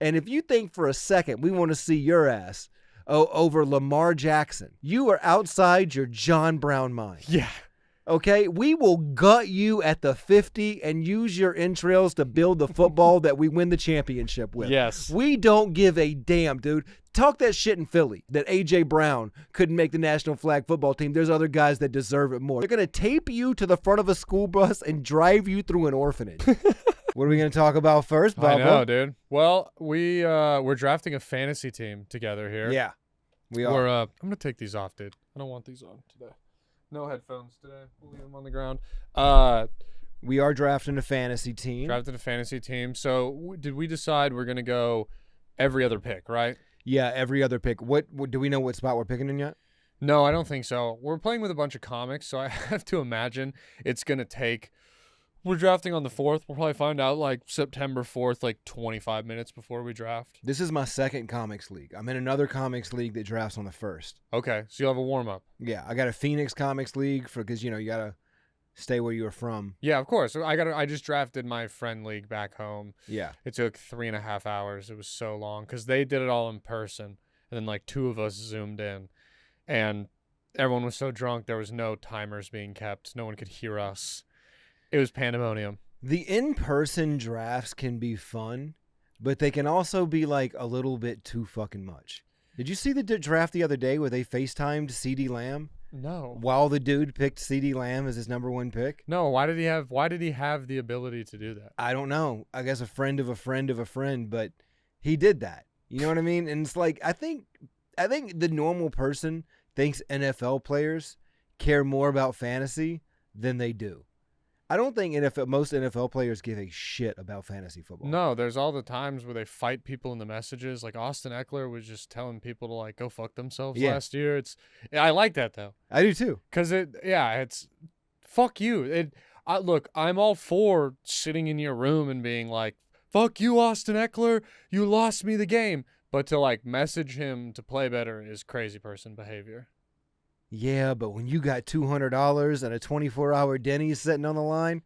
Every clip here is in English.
And if you think for a second we want to see your ass over Lamar Jackson, you are outside your John Brown mind. Yeah. Okay? We will gut you at the 50 and use your entrails to build the football that we win the championship with. Yes. We don't give a damn, dude. Talk that shit in Philly, that A.J. Brown couldn't make the national flag football team. There's other guys that deserve it more. They're going to tape you to the front of a school bus and drive you through an orphanage. What are we going to talk about first, Bubba? I know, dude. Well, we're drafting a fantasy team together here. Yeah, we are. I'm going to take these off, dude. I don't want these on today. No headphones today. We'll leave them on the ground. We are drafting a fantasy team. Drafted a fantasy team. So did we decide we're going to go every other pick, right? Yeah, every other pick. What do we know what spot we're picking in yet? No, I don't think so. We're playing with a bunch of comics, so I have to imagine it's going to take – we're drafting on the 4th. We'll probably find out like September 4th, like 25 minutes before we draft. This is my second comics league. I'm in another comics league that drafts on the 1st. Okay, so you'll have a warm-up. Yeah, I got a Phoenix comics league because, you got to stay where you were from. Yeah, of course. I just drafted my friend league back home. Yeah. It took 3.5 hours. It was so long because they did it all in person, and then like 2 of us zoomed in, and everyone was so drunk there was no timers being kept. No one could hear us. It was pandemonium. The in-person drafts can be fun, but they can also be like a little bit too fucking much. Did you see the draft the other day where they FaceTimed CeeDee Lamb? No. While the dude picked CeeDee Lamb as his number 1 pick? No, why did he have the ability to do that? I don't know. I guess a friend of a friend of a friend, but he did that. You know what I mean? And it's like I think the normal person thinks NFL players care more about fantasy than they do. I don't think most NFL players give a shit about fantasy football. No, there's all the times where they fight people in the messages. Like Austin Eckler was just telling people to like go fuck themselves last year. I like that though. I do too. Cause it's fuck you. Look, I'm all for sitting in your room and being like, fuck you, Austin Eckler. You lost me the game. But to like message him to play better is crazy person behavior. Yeah, but when you got $200 and a 24-hour Denny's sitting on the line,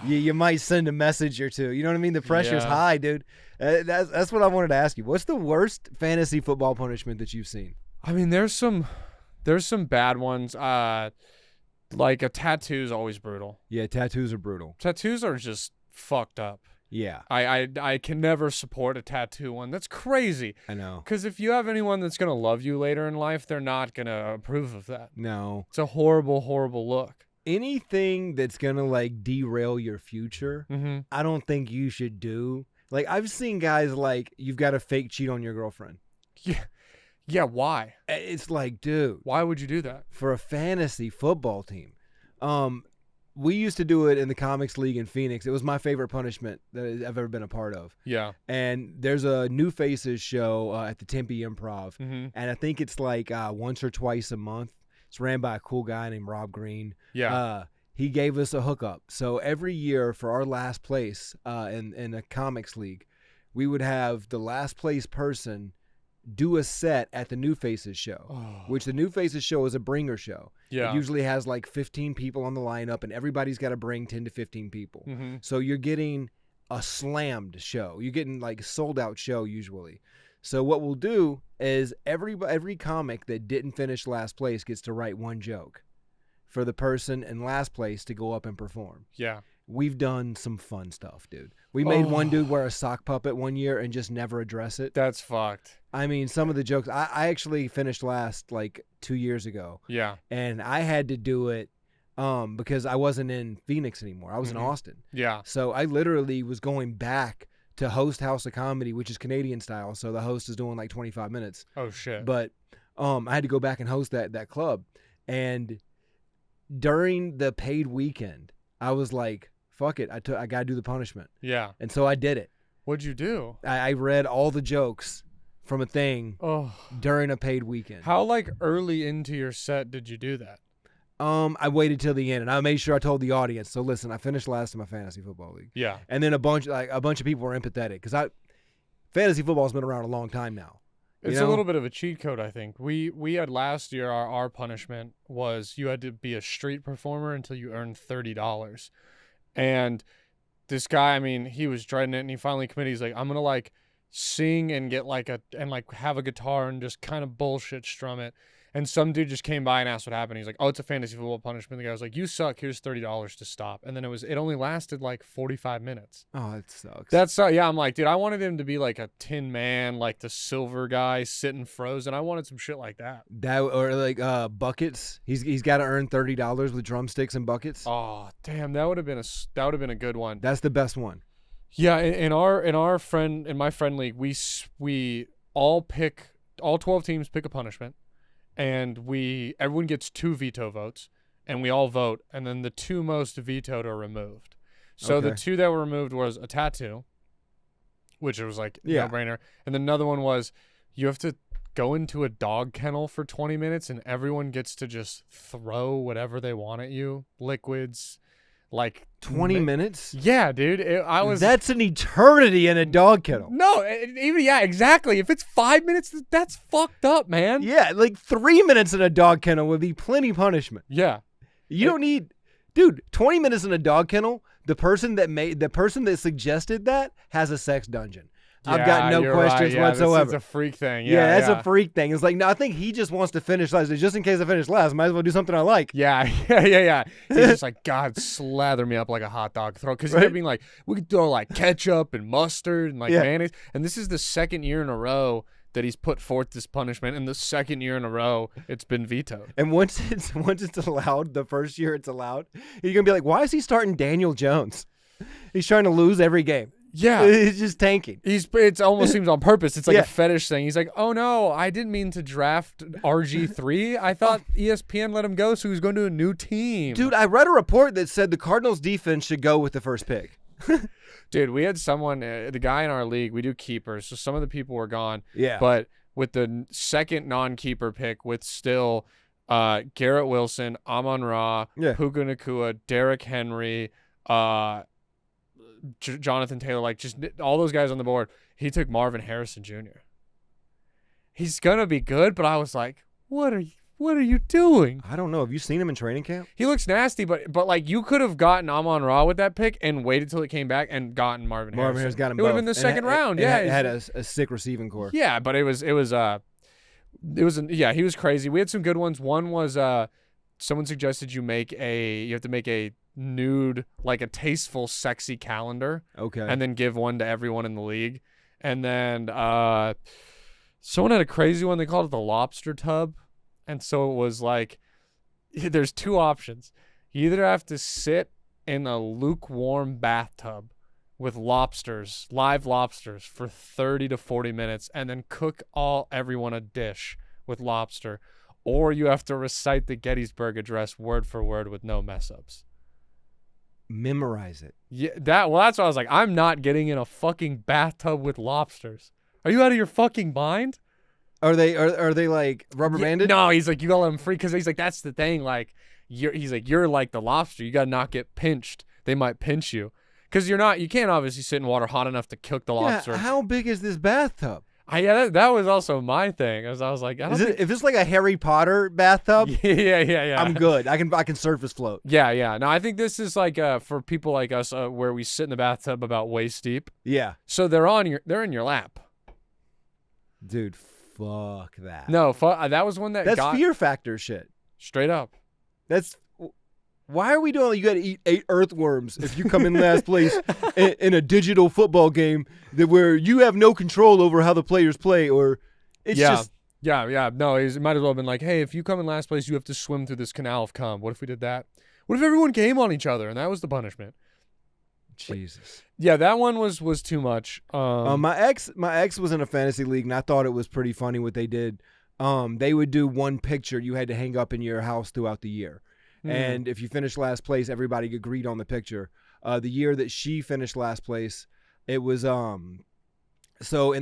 you might send a message or two. You know what I mean? The pressure's high, dude. That's what I wanted to ask you. What's the worst fantasy football punishment that you've seen? I mean, there's some bad ones. Like a tattoo is always brutal. Yeah, tattoos are brutal. Tattoos are just fucked up. Yeah. I can never support a tattoo one. That's crazy. I know. Because if you have anyone that's going to love you later in life, they're not going to approve of that. No. It's a horrible, horrible look. Anything that's going to like derail your future, I don't think you should do. Like I've seen guys like, you've got to fake cheat on your girlfriend. Yeah. Yeah, why? It's like, dude. Why would you do that? For a fantasy football team. We used to do it in the comics league in Phoenix. It was my favorite punishment that I've ever been a part of. Yeah. And there's a New Faces show at the Tempe Improv. And I think it's like once or twice a month. It's ran by a cool guy named Rob Green. Yeah. He gave us a hookup. So every year for our last place in a comics league, we would have the last place person do a set at the New Faces show, which the New Faces show is a bringer show. Yeah. It usually has like 15 people on the lineup, and everybody's got to bring 10 to 15 people. So you're getting a slammed show. You're getting like a sold out show usually. So what we'll do is every comic that didn't finish last place gets to write one joke for the person in last place to go up and perform. Yeah. We've done some fun stuff, dude. We made one dude wear a sock puppet one year and just never address it. That's fucked. I mean, some of the jokes, I actually finished last like 2 years ago. Yeah. And I had to do it because I wasn't in Phoenix anymore. I was in Austin. Yeah. So I literally was going back to host House of Comedy, which is Canadian style. So the host is doing like 25 minutes. Oh, shit. But I had to go back and host that club. And during the paid weekend, I was like, fuck it. I got to do the punishment. Yeah. And so I did it. What'd you do? I read all the jokes from a thing during a paid weekend. How like early into your set did you do that? I waited till the end, and I made sure I told the audience. So listen, I finished last in my fantasy football league. Yeah. And then a bunch of people were empathetic because fantasy football's been around a long time now. It's a little bit of a cheat code, I think. We had last year, our punishment was you had to be a street performer until you earned $30. And this guy, I mean, he was dreading it, and he finally committed. He's like, I'm going to, like, sing and get like have a guitar and just kind of bullshit strum it. And some dude just came by and asked what happened. He's like, "Oh, it's a fantasy football punishment." The guy was like, "You suck. Here's $30 to stop." And then it only lasted like 45 minutes. Oh, it sucks. Yeah. I'm like, dude, I wanted him to be like a Tin Man, like the silver guy sitting frozen. I wanted some shit like that. Or like buckets. He's got to earn $30 with drumsticks and buckets. Oh, damn, that would have been a good one. That's the best one. Yeah, in my friend league, we all 12 teams pick a punishment. And everyone gets 2 veto votes, and we all vote, and then the 2 most vetoed are removed. So the 2 that were removed was a tattoo, which it was like no-brainer, and then another one was you have to go into a dog kennel for 20 minutes, and everyone gets to just throw whatever they want at you, liquids, like 20 minutes? Yeah, dude. That's an eternity in a dog kennel. No, exactly. If it's 5 minutes, that's fucked up, man. Yeah, like 3 minutes in a dog kennel would be plenty punishment. Yeah. You don't need, dude, 20 minutes in a dog kennel, the person that suggested that has a sex dungeon. Yeah, I've got no questions whatsoever. It's a freak thing. Yeah, that's a freak thing. It's like, no, I think he just wants to finish last. Just in case I finish last, might as well do something I like. Yeah. He's just like, God, slather me up like a hot dog throw. Because he's being like, we could throw like ketchup and mustard and like mayonnaise. And this is the second year in a row that he's put forth this punishment, and the second year in a row it's been vetoed. And once it's allowed, the first year it's allowed, you're gonna be like, why is he starting Daniel Jones? He's trying to lose every game. Yeah, he's just tanking. It almost seems on purpose. It's like a fetish thing. He's like, oh no, I didn't mean to draft RG3. I thought ESPN let him go, so he was going to a new team. Dude, I read a report that said the Cardinals defense should go with the first pick. Dude, we had someone, the guy in our league, we do keepers, so some of the people were gone. Yeah. But with the second non-keeper pick, with still Garrett Wilson, Amon-Ra, Puka Nacua, Derrick Henry, Jonathan Taylor, like just all those guys on the board, he took Marvin Harrison Jr. He's gonna be good, but I was like, what are you doing? I don't know. Have you seen him in training camp? He looks nasty, but like you could have gotten Amon-Ra with that pick and waited till it came back and gotten Marvin Harrison. Harrison got him. It would have been the second round. Yeah, it had a sick receiving core. Yeah, but he was crazy. We had some good ones. One was someone suggested you have to make a nude, like a tasteful, sexy calendar. Okay. And then give one to everyone in the league. And then someone had a crazy one. They called it the lobster tub. And so it was like, there's 2 options. You either have to sit in a lukewarm bathtub with live lobsters for 30 to 40 minutes and then cook everyone a dish with lobster, or you have to recite the Gettysburg Address word for word with no mess ups. Memorize it. Yeah, that's what I was like. I'm not getting in a fucking bathtub with lobsters. Are you out of your fucking mind? Are they like rubber banded? No, he's like, you gotta let them free, because he's like, that's the thing. Like, you're like the lobster. You gotta not get pinched. They might pinch you, because you can't obviously sit in water hot enough to cook the lobster. Yeah, how big is this bathtub? That was also my thing. I was like, if it's like a Harry Potter bathtub, yeah, I'm good. I can surface float. Yeah. No, I think this is like for people like us, where we sit in the bathtub about waist deep. Yeah. So they're in your lap. Dude, fuck that. No, that was one that's fear factor shit. Straight up. Why are we doing? You got to eat 8 earthworms if you come in last place in a digital football game where you have no control over how the players play, or it's just. Yeah. No, it might as well have been like, hey, if you come in last place, you have to swim through this canal of cum. What if we did that? What if everyone came on each other and that was the punishment? Jesus. Yeah, that one was too much. My ex was in a fantasy league, and I thought it was pretty funny what they did. They would do one picture you had to hang up in your house throughout the year. And if you finished last place, everybody agreed on the picture. The year that she finished last place, it was and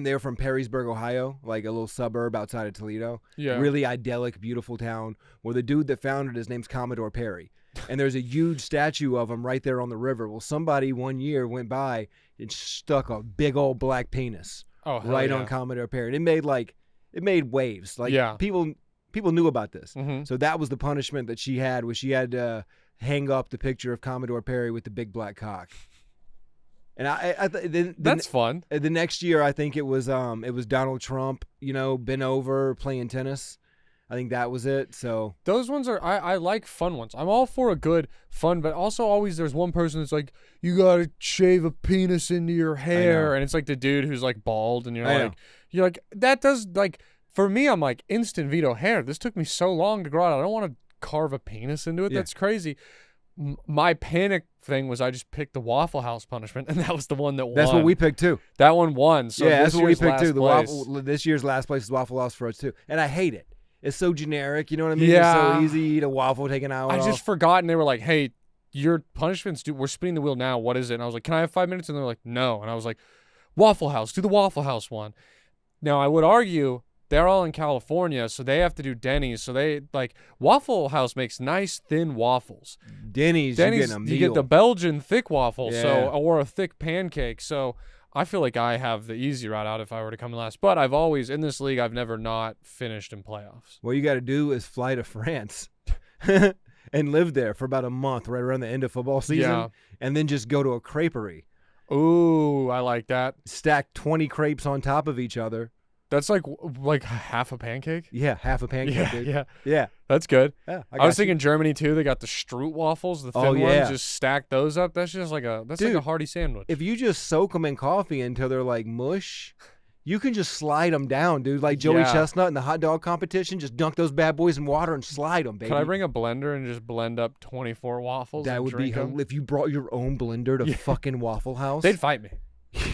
they're from Perrysburg, Ohio, like a little suburb outside of Toledo. Yeah. Really idyllic, beautiful town. Well, the dude that founded it, his name's Commodore Perry. And there's a huge statue of him right there on the river. Well, somebody one year went by and stuck a big old black penis on Commodore Perry. And it made waves. Like people knew about this. Mm-hmm. So that was the punishment that she had, was she had to hang up the picture of Commodore Perry with the big black cock. And then That's fun. The next year, I think it was Donald Trump, bent over playing tennis. I think that was it. So those ones are I like fun ones. I'm all for a good fun, but also always there's one person that's like, you gotta shave a penis into your hair, and it's like the dude who's like bald, and you're like that does like for me. I'm like instant veto hair. This took me so long to grow out. I don't want to carve a penis into it. Yeah. That's crazy. My panic thing was I just picked the Waffle House punishment, and that was the one that won. That's what we picked too. That one won. So yeah, that's what we picked too. This year's last place is Waffle House for us too, and I hate it. It's so generic, you know what I mean? Yeah. It's so easy to eat a waffle, take an hour off. I just forgot, and they were like, hey, your punishments, we're spinning the wheel now. What is it? And I was like, can I have 5 minutes? And they're like, no. And I was like, Waffle House, do the Waffle House one. Now, I would argue they're all in California, so they have to do Denny's. So they, like, Waffle House makes nice, thin waffles. Denny's you get a meal. You get the Belgian thick waffle, or a thick pancake. So I feel like I have the easy route out if I were to come in last. But I've always, in this league, I've never not finished in playoffs. What you got to do is fly to France and live there for about a month right around the end of football season, and then just go to a creperie. Ooh, I like that. Stack 20 crepes on top of each other. That's like half a pancake? Yeah, half a pancake, dude. Yeah. That's good. Yeah, I was thinking Germany too. They got the Stroot waffles, the thin ones. Just stack those up. That's just like like a hearty sandwich. If you just soak them in coffee until they're like mush, you can just slide them down, dude. Like Joey Chestnut in the hot dog competition, just dunk those bad boys in water and slide them, baby. Can I bring a blender and just blend up 24 waffles? That would be if you brought your own blender to fucking Waffle House. They'd fight me.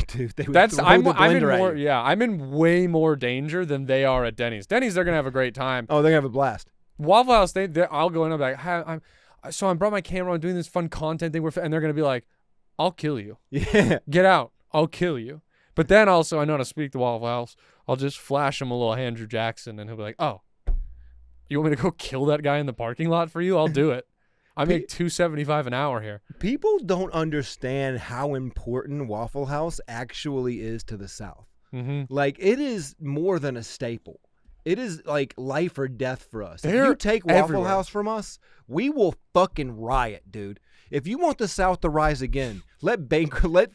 Dude, they would throw the blender at you. I'm in way more danger than they are at Denny's. Denny's, they're gonna have a great time. Oh, they're gonna have a blast. Waffle House, I'll go in and be like, I brought my camera. I'm doing this fun content thing, and they're gonna be like, I'll kill you. Yeah, get out. I'll kill you. But then also, I know how to speak to Waffle House. I'll just flash him a little Andrew Jackson, and he'll be like, oh, you want me to go kill that guy in the parking lot for you? I'll do it. I make $2.75 an hour here. People don't understand how important Waffle House actually is to the South. Mm-hmm. Like, it is more than a staple. It is like life or death for us. If They're you take Waffle everywhere. House from us, we will fucking riot, dude. If you want the South to rise again, let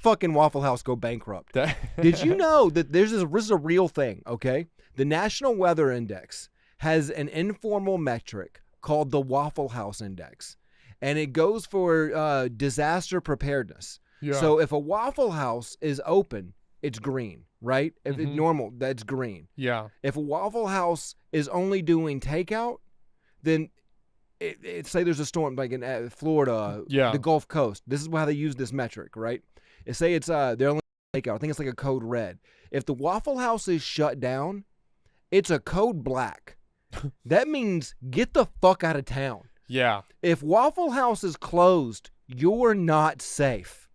fucking Waffle House go bankrupt. Did you know that this is a real thing, okay? The National Weather Index has an informal metric called the Waffle House Index. And it goes for disaster preparedness. Yeah. So if a Waffle House is open, it's green, right? If it's normal, that's green. Yeah. If a Waffle House is only doing takeout, then say there's a storm like in Florida, the Gulf Coast. This is how they use this metric, right? Say it's they're only takeout. I think it's like a code red. If the Waffle House is shut down, it's a code black. That means get the fuck out of town. Yeah. If Waffle House is closed, you're not safe.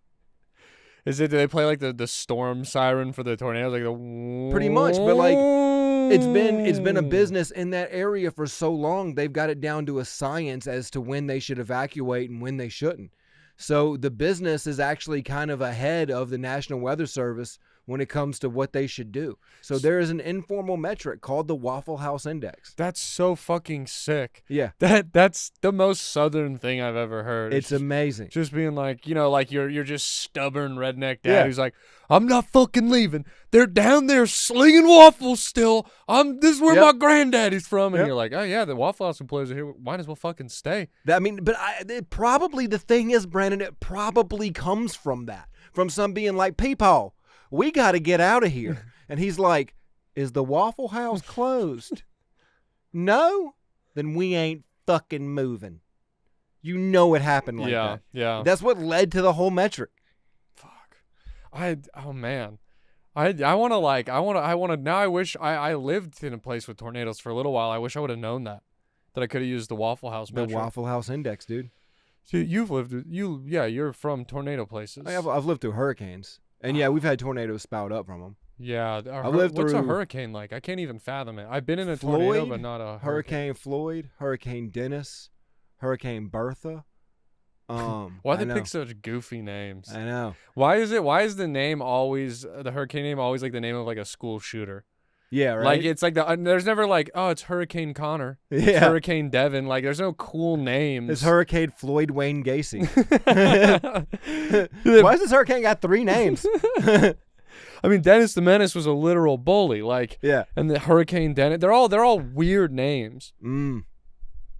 Do they play like the storm siren for the tornadoes? Like the pretty much, but like it's been a business in that area for so long, they've got it down to a science as to when they should evacuate and when they shouldn't. So the business is actually kind of ahead of the National Weather Service when it comes to what they should do. So there is an informal metric called the Waffle House Index. That's so fucking sick. Yeah. That's the most Southern thing I've ever heard. It's amazing. Just being like, like you're just stubborn redneck dad who's like, I'm not fucking leaving. They're down there slinging waffles still. This is where my granddaddy's from. And you're like, oh yeah, the Waffle House employees are here. Might as well fucking stay. The thing is, Brandon, it probably comes from that. From some being like, Peepaw, we got to get out of here. And he's like, is the Waffle House closed? No? Then we ain't fucking moving. You know it happened like that. Yeah. That's what led to the whole metric. Fuck. Oh man. I want to now I wish I lived in a place with tornadoes for a little while. I wish I would have known that I could have used the Waffle House metric. The Waffle House Index, dude. So you're from tornado places. I've lived through hurricanes. And we've had tornadoes spout up from them. Yeah, what's a hurricane like? I can't even fathom it. I've been in a tornado, but not a Hurricane Floyd, Hurricane Dennis, Hurricane Bertha. Why they pick such goofy names? I know. Why is the name always the hurricane name always like the name of like a school shooter? Yeah, right. Like it's like there's never like, oh, it's Hurricane Connor. It's Yeah. Hurricane Devin. Like there's no cool names. It's Hurricane Floyd Wayne Gacy. Why does this hurricane got 3 names? I mean, Dennis the Menace was a literal bully. Like, Yeah. and the Hurricane Dennis, they're all weird names. Mm.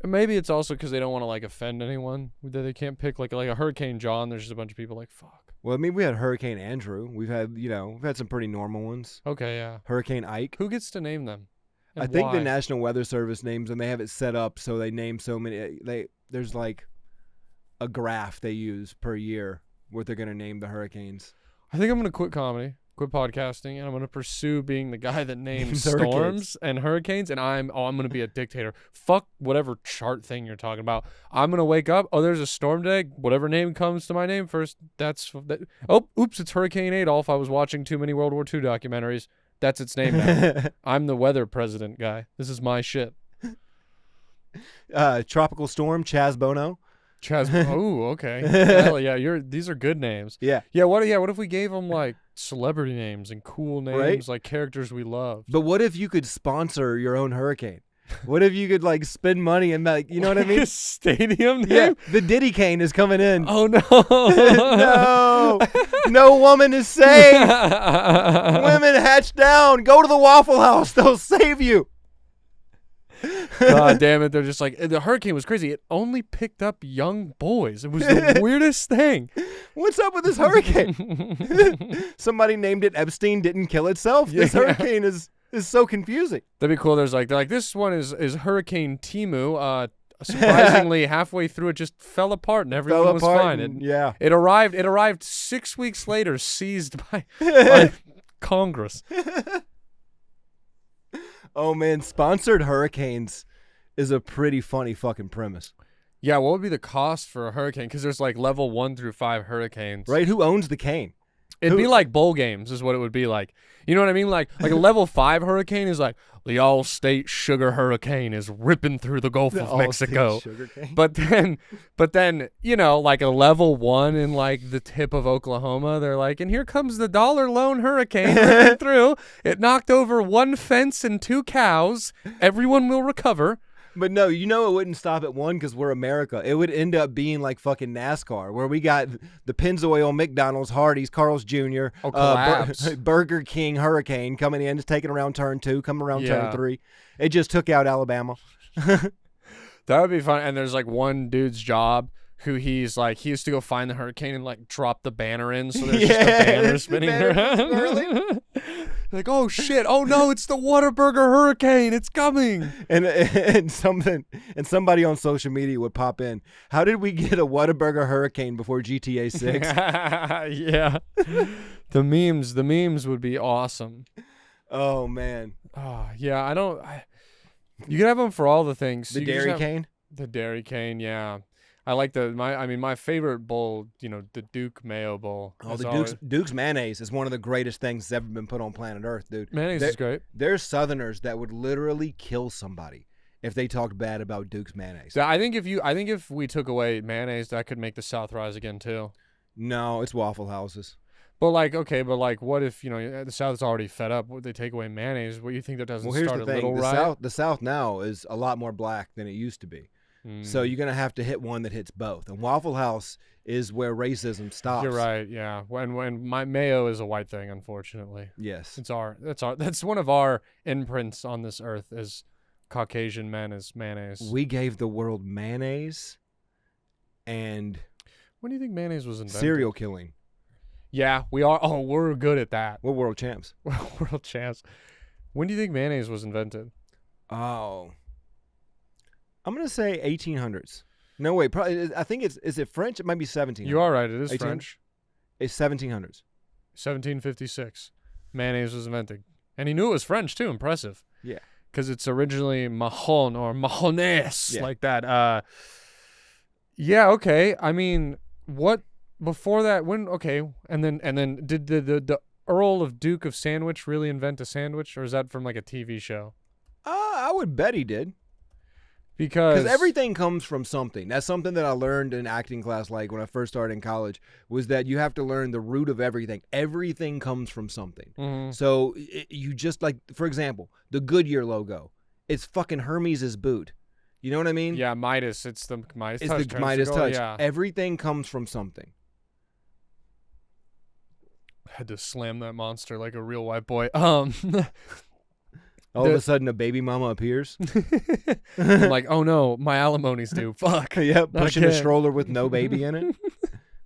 And maybe it's also because they don't want to like offend anyone. They can't pick like a Hurricane John. There's just a bunch of people like, fuck. Well, I mean, we had Hurricane Andrew. We've had some pretty normal ones. Okay, yeah. Hurricane Ike. Who gets to name them? And I think why? the National Weather Service names them. They have it set up so they name so many. There's like a graph they use per year what they're gonna name the hurricanes. I think I'm gonna quit comedy, quit podcasting, and I'm gonna pursue being the guy that names Hurricanes. storms and hurricanes. And I'm gonna be a dictator. Fuck whatever chart thing you're talking about. I'm gonna wake up. Oh, there's a storm today. Whatever name comes to my name first. Oh, oops, it's Hurricane Adolf. I was watching too many World War II documentaries. That's its name now. I'm the weather president guy. This is my shit. Tropical Storm Chaz Bono. Oh, okay. Hell yeah, these are good names. Yeah. Yeah, what if we gave them like celebrity names and cool names, Right? like characters we love? But what if you could sponsor your own hurricane? What if you could like spend money and like, you know what I mean? A stadium name? Yeah, the Diddy cane is coming in. Oh no. No woman is safe. Women hatch down. Go to the Waffle House. They'll save you. God damn it. They're just like, the hurricane was crazy. It only picked up young boys. It was the weirdest thing. What's up with this hurricane? Somebody named it Epstein, didn't kill itself. This hurricane is so confusing. That'd be cool. They're like, this one is Hurricane Timu. Surprisingly, halfway through, it just fell apart and everyone was fine. It arrived 6 weeks later, seized by Congress. Oh man, sponsored hurricanes is a pretty funny fucking premise. Yeah, what would be the cost for a hurricane? Because there's like level 1 through 5 hurricanes. Right? Who owns the cane? It'd be like bowl games is what it would be like. You know what I mean? Like a level 5 hurricane is like the All-State Sugar Hurricane is ripping through the Gulf of Mexico. But then, you know, like a level 1 in like the tip of Oklahoma, they're like, and here comes the Dollar Loan Hurricane ripping through. It knocked over 1 fence and 2 cows. Everyone will recover. But no, you know it wouldn't stop at 1 because we're America. It would end up being like fucking NASCAR, where we got the Pennzoil, McDonald's, Hardee's, Carl's Jr., Burger King Hurricane coming in, just taking around turn 2, coming around turn 3. It just took out Alabama. That would be fun. And there's like one dude's job who he's like, he used to go find the hurricane and like drop the banner in. So there's just a banner spinning around. Like, oh shit. Oh no, it's the Whataburger Hurricane. It's coming. And somebody on social media would pop in. How did we get a Whataburger Hurricane before GTA 6? Yeah. The memes would be awesome. Oh man. Oh yeah. You could have them for all the things. The Dairy Cane? The Dairy Cane, yeah. I like my favorite bowl, you know, the Duke Mayo Bowl. Oh, the Duke's mayonnaise is one of the greatest things that's ever been put on planet Earth, dude. Mayonnaise is great. There's Southerners that would literally kill somebody if they talked bad about Duke's mayonnaise. So I think if we took away mayonnaise, that could make the South rise again too. No, it's Waffle Houses. But what if, you know, the South's already fed up? Would they take away mayonnaise? What do you think that doesn't start a little riot? The South now is a lot more black than it used to be. So you're going to have to hit one that hits both. And Waffle House is where racism stops. You're right, yeah. When my mayo is a white thing, unfortunately. Yes. That's one of our imprints on this earth as Caucasian men is mayonnaise. We gave the world mayonnaise and when do you think mayonnaise was invented? Serial killing. Yeah, we are. Oh, we're good at that. We're world champs. We're world champs. When do you think mayonnaise was invented? Oh. I'm going to say 1800s. No, wait. Probably. I think is it French? It might be 1700s. You are right. It is 1800s? French. It's 1700s. 1756. Mayonnaise was invented. And he knew it was French, too. Impressive. Yeah. Because it's originally mahon or mahonnaise, like that. Yeah, okay. I mean, what before that? And then did the Earl of Duke of Sandwich really invent a sandwich, or is that from like a TV show? I would bet he did. Because everything comes from something. That's something that I learned in acting class, like when I first started in college, was that you have to learn the root of everything. Everything comes from something. Mm-hmm. So you just like, for example, the Goodyear logo. It's fucking Hermes' boot. You know what I mean? Yeah, Midas. It's the Midas It's touch. the Midas touch. Yeah. Everything comes from something. Had to slam that monster like a real white boy. All of a sudden, a baby mama appears. I'm like, oh no, my alimony's due. Fuck. Yep, pushing a stroller with no baby in it.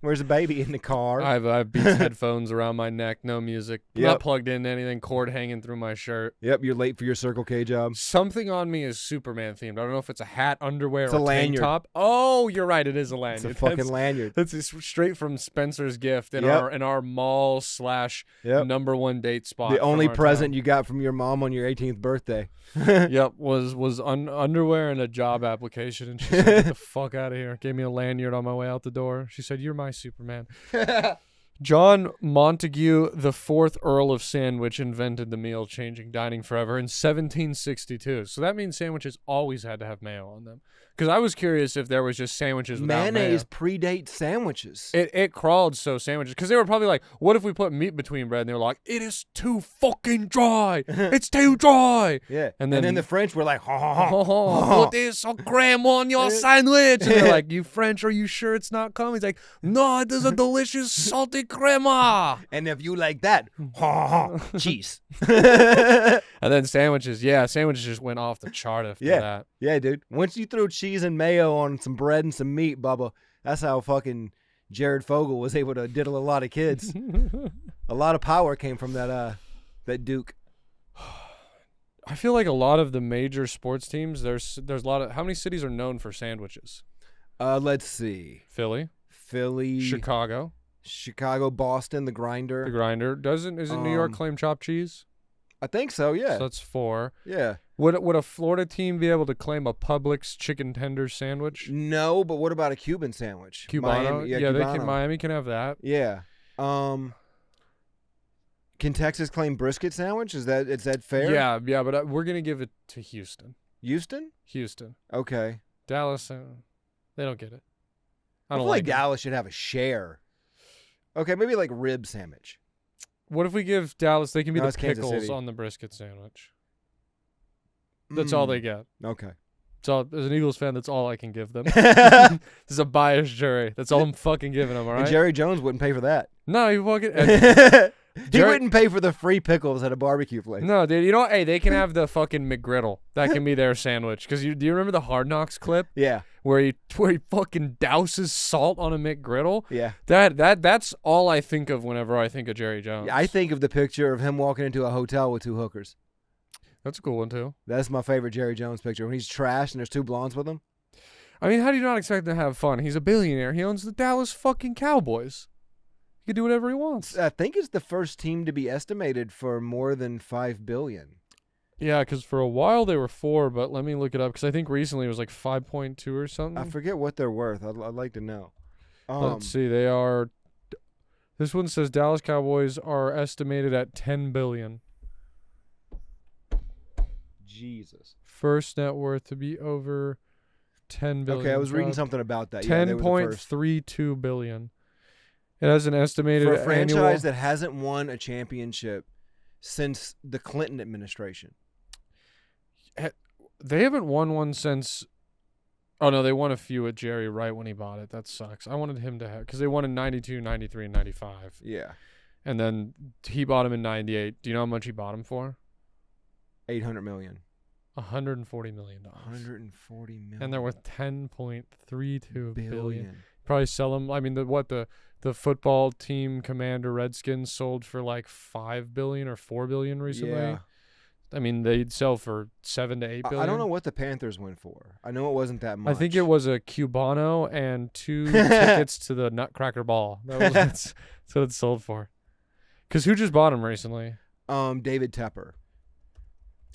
Where's the baby? In the car. I have Beats headphones around my neck, no music. Yep. Not plugged into anything, cord hanging through my shirt. Yep, you're late for your Circle K job. Something on me is Superman themed. I don't know if it's a hat, underwear, It's or a tank lanyard. top. Oh, you're right, it is a lanyard. It's a fucking lanyard. That's straight from Spencer's gift in Yep. our mall / Yep. number one date spot. The only from our present you got from your mom on your 18th birthday. Yep, was underwear and a job application, and she said, "Get the fuck out of here." Gave me a lanyard on my way out the door. She said, "You're my Superman." John Montague, the 4th Earl of Sandwich, invented the meal changing dining forever in 1762. So that means sandwiches always had to have mayo on them. Because I was curious if there was just sandwiches without Mayonnaise mayo. predates sandwiches. It crawled so sandwiches. Because they were probably like, what if we put meat between bread? And they were like, it is too fucking dry. It's too dry. Yeah. And then then the French were like, ha ha ha. Oh, put this cream on your sandwich. And they're like, you French, are you sure it's not coming? He's like, no, it is a delicious salty crema. And if you like that, ha ha ha, cheese. And then sandwiches just went off the chart after that. Yeah, dude. Once you throw cheese and mayo on some bread and some meat, Bubba, that's how fucking Jared Fogle was able to diddle a lot of kids. A lot of power came from that Duke. I feel like a lot of the major sports teams, there's a lot of, how many cities are known for sandwiches? Let's see. Philly, Chicago, Boston, the Grinder. Isn't New York claim chopped cheese? I think so, yeah. So that's 4. Yeah. Would a Florida team be able to claim a Publix chicken tender sandwich? No, but what about a Cuban sandwich? Cubano? Miami, Cubano. Miami can have that. Yeah. Can Texas claim brisket sandwich? Is that fair? Yeah, but we're going to give it to Houston. Houston? Okay. Dallas, they don't get it. I feel like Dallas should have a share. Okay, maybe like rib sandwich. What if we give Dallas, they can be the it's Kansas pickles City. on the brisket sandwich. That's all they get. Okay. So as an Eagles fan, that's all I can give them. This is a biased jury. That's all I'm fucking giving them, all right? And Jerry Jones wouldn't pay for that. No, you fucking... He wouldn't pay for the free pickles at a barbecue place. No, dude. You know what? Hey, they can have the fucking McGriddle. That can be their sandwich. Because do you remember the Hard Knocks clip? Yeah. Where he fucking douses salt on a McGriddle? Yeah. That's all I think of whenever I think of Jerry Jones. Yeah, I think of the picture of him walking into a hotel with 2 hookers. That's a cool one, too. That's my favorite Jerry Jones picture. When he's trashed and there's 2 blondes with him. I mean, how do you not expect him to have fun? He's a billionaire. He owns the Dallas fucking Cowboys. He can do whatever he wants. I think it's the first team to be estimated for more than $5 billion. Yeah, because for a while they were 4, but let me look it up because I think recently it was like 5.2 or something. I forget what they're worth. I'd like to know. Let's see. They are. This one says Dallas Cowboys are estimated at $10 billion. Jesus. First net worth to be over $10 billion. Okay, I was reading something about that. $10.32 billion. It has an estimated for a franchise annual... that hasn't won a championship since the Clinton administration. They haven't won one since... Oh, no, they won a few at Jerry Wright when he bought it. That sucks. I wanted him to have... Because they won in 92, 93, and 95. Yeah. And then he bought him in 98. Do you know how much he bought him for? $800 million. $140 million. $140 million. And they're worth $10.32 billion. Probably sell them. I mean, the football team commander Redskins sold for like $5 billion or $4 billion recently. Yeah. I mean, they'd sell for $7 to $8 billion. I don't know what the Panthers went for. I know it wasn't that much. I think it was a Cubano and 2 tickets to the Nutcracker Ball. That's what it sold for. Because who just bought him recently? David Tepper,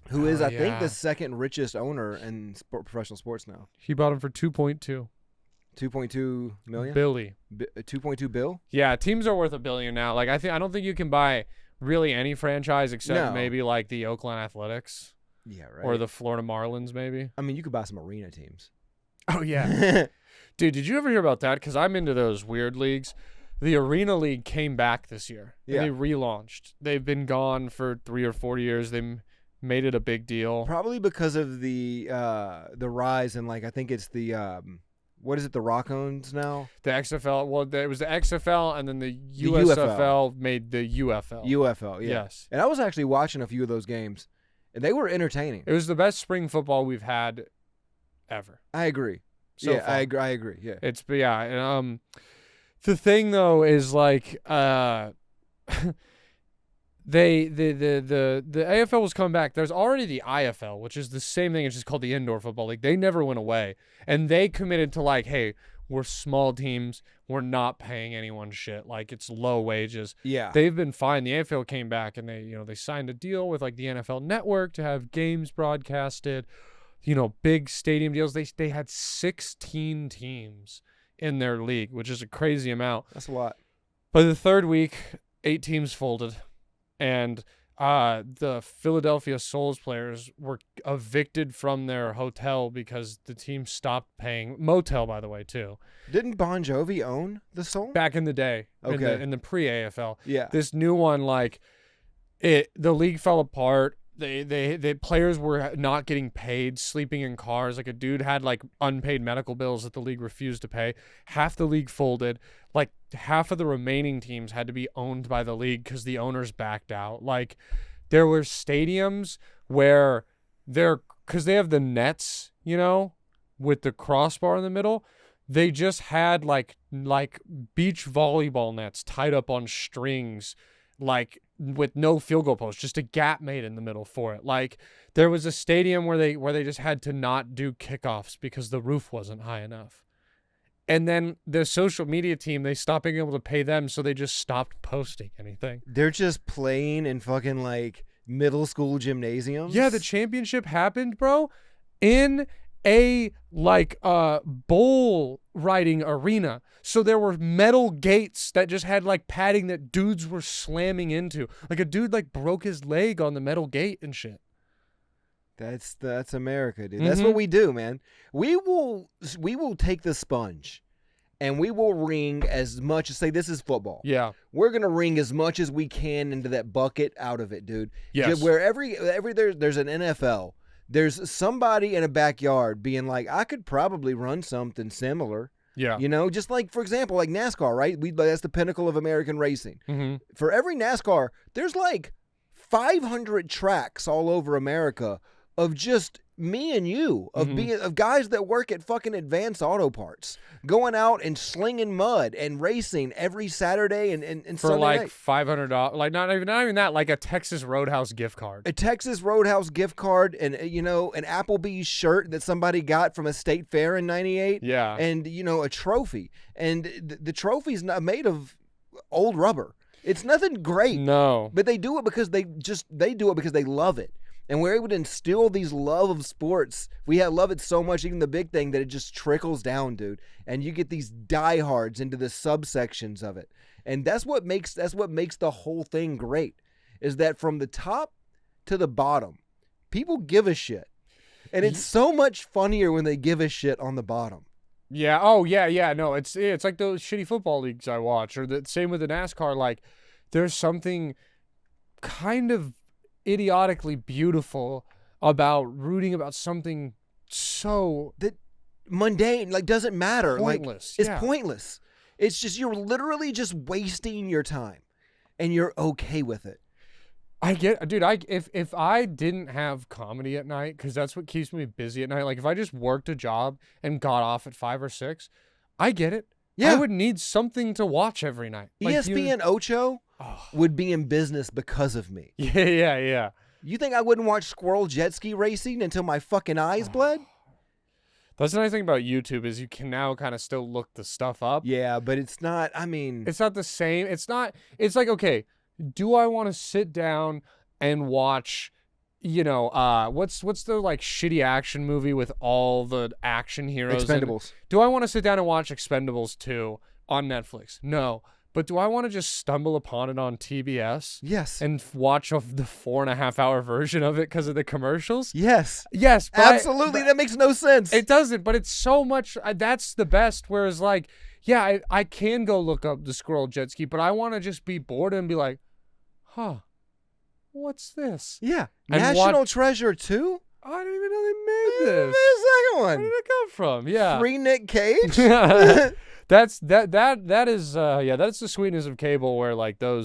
who is, I think, the second richest owner in professional sports now. He bought him for 2.2. 2.2 million? Billy. 2.2 bill? Yeah, teams are worth $1 billion now. Like I don't think you can buy really any franchise except maybe like the Oakland Athletics. Yeah, right. Or the Florida Marlins, maybe. I mean, you could buy some arena teams. Oh, yeah. Dude, did you ever hear about that? Because I'm into those weird leagues. The Arena League came back this year. Yeah. And they relaunched. They've been gone for 3 or 4 years. They made it a big deal. Probably because of the rise in, like, I think it's the what is it, the Rock owns now? The XFL. Well, it was the XFL, and then the USFL made the UFL. UFL, yeah. Yes. And I was actually watching a few of those games, and they were entertaining. It was the best spring football we've had ever. I agree. So yeah, far. I agree. Yeah. And, the thing though is like the AFL was coming back. There's already the IFL, which is the same thing. It's just called the Indoor Football League. They never went away, and they committed to like, hey, we're small teams. We're not paying anyone shit. Like, it's low wages. Yeah. They've been fine. The AFL came back and they signed a deal with like the NFL Network to have games broadcasted. Big stadium deals. They had 16 teams in their league, which is a crazy amount. That's a lot. By the third week, 8 teams folded, and the Philadelphia Souls players were evicted from their hotel because the team stopped paying. Motel, by the way, too. Didn't Bon Jovi own the Soul? Back in the day, Okay. in the pre-AFL. Yeah. This new one, like, the league fell apart. The players were not getting paid, sleeping in cars. Like, a dude had like unpaid medical bills that the league refused to pay. Half the league folded. Like, half of the remaining teams had to be owned by the league because the owners backed out. Like, there were stadiums where because they have the nets, with the crossbar in the middle. They just had like beach volleyball nets tied up on strings, like, with no field goal post, just a gap made in the middle for it. Like, there was a stadium where they just had to not do kickoffs because the roof wasn't high enough. And then the social media team, they stopped being able to pay them, so they just stopped posting anything. They're just playing in fucking like middle school gymnasiums. Yeah, the championship happened, bro, in a bull riding arena. So there were metal gates that just had like padding that dudes were slamming into. Like, a dude like broke his leg on the metal gate and shit. That's America, dude. That's what we do, man. We will take the sponge and we will wring as much as, say, this is football. Yeah. We're going to wring as much as we can into that bucket out of it, dude. Yes. Where there's an NFL, there's somebody in a backyard being like, I could probably run something similar. Yeah. Just like, for example, like NASCAR, right? That's the pinnacle of American racing. Mm-hmm. For every NASCAR, there's like 500 tracks all over America of just me and you, of guys that work at fucking Advanced Auto Parts, going out and slinging mud and racing every Saturday and for Sunday like night. $500, like not even that, like a Texas Roadhouse gift card. A Texas Roadhouse gift card and, an Applebee's shirt that somebody got from a state fair in '98. Yeah. And, a trophy. And the trophy's not made of old rubber. It's nothing great. No. But they do it because they do it because they love it. And we're able to instill these love of sports. We love it so much, even the big thing, that it just trickles down, dude. And you get these diehards into the subsections of it. And that's what makes the whole thing great, is that from the top to the bottom, people give a shit. And it's so much funnier when they give a shit on the bottom. Yeah. Oh, yeah. No, it's like those shitty football leagues I watch, or the same with the NASCAR. Like, there's something kind of idiotically beautiful about rooting about something so that mundane, like, doesn't matter. Pointless. Like, it's pointless. It's just, you're literally just wasting your time, and you're okay with it. I get, dude. If I didn't have comedy at night, because that's what keeps me busy at night. Like, if I just worked a job and got off at 5 or 6, I get it. Yeah. I would need something to watch every night. Like, ESPN Ocho would be in business because of me. Yeah. You think I wouldn't watch squirrel jet ski racing until my fucking eyes bled? That's the nice thing about YouTube, is you can now kind of still look the stuff up. Yeah, but it's not, it's not the same. It's like, okay, do I want to sit down and watch, what's the like shitty action movie with all the action heroes? Expendables. Do I want to sit down and watch Expendables 2 on Netflix? No. But do I want to just stumble upon it on TBS? Yes. And watch the 4.5-hour version of it because of the commercials? Yes. Yes. Absolutely. That makes no sense. It doesn't, but it's so much. That's the best. Whereas, like, yeah, I can go look up the squirrel jet ski, but I want to just be bored and be like, huh, what's this? Yeah. And National Treasure 2? I didn't even know they made this. The second one. Where did it come from? Yeah. Free Nick Cage? That's the sweetness of cable, where like the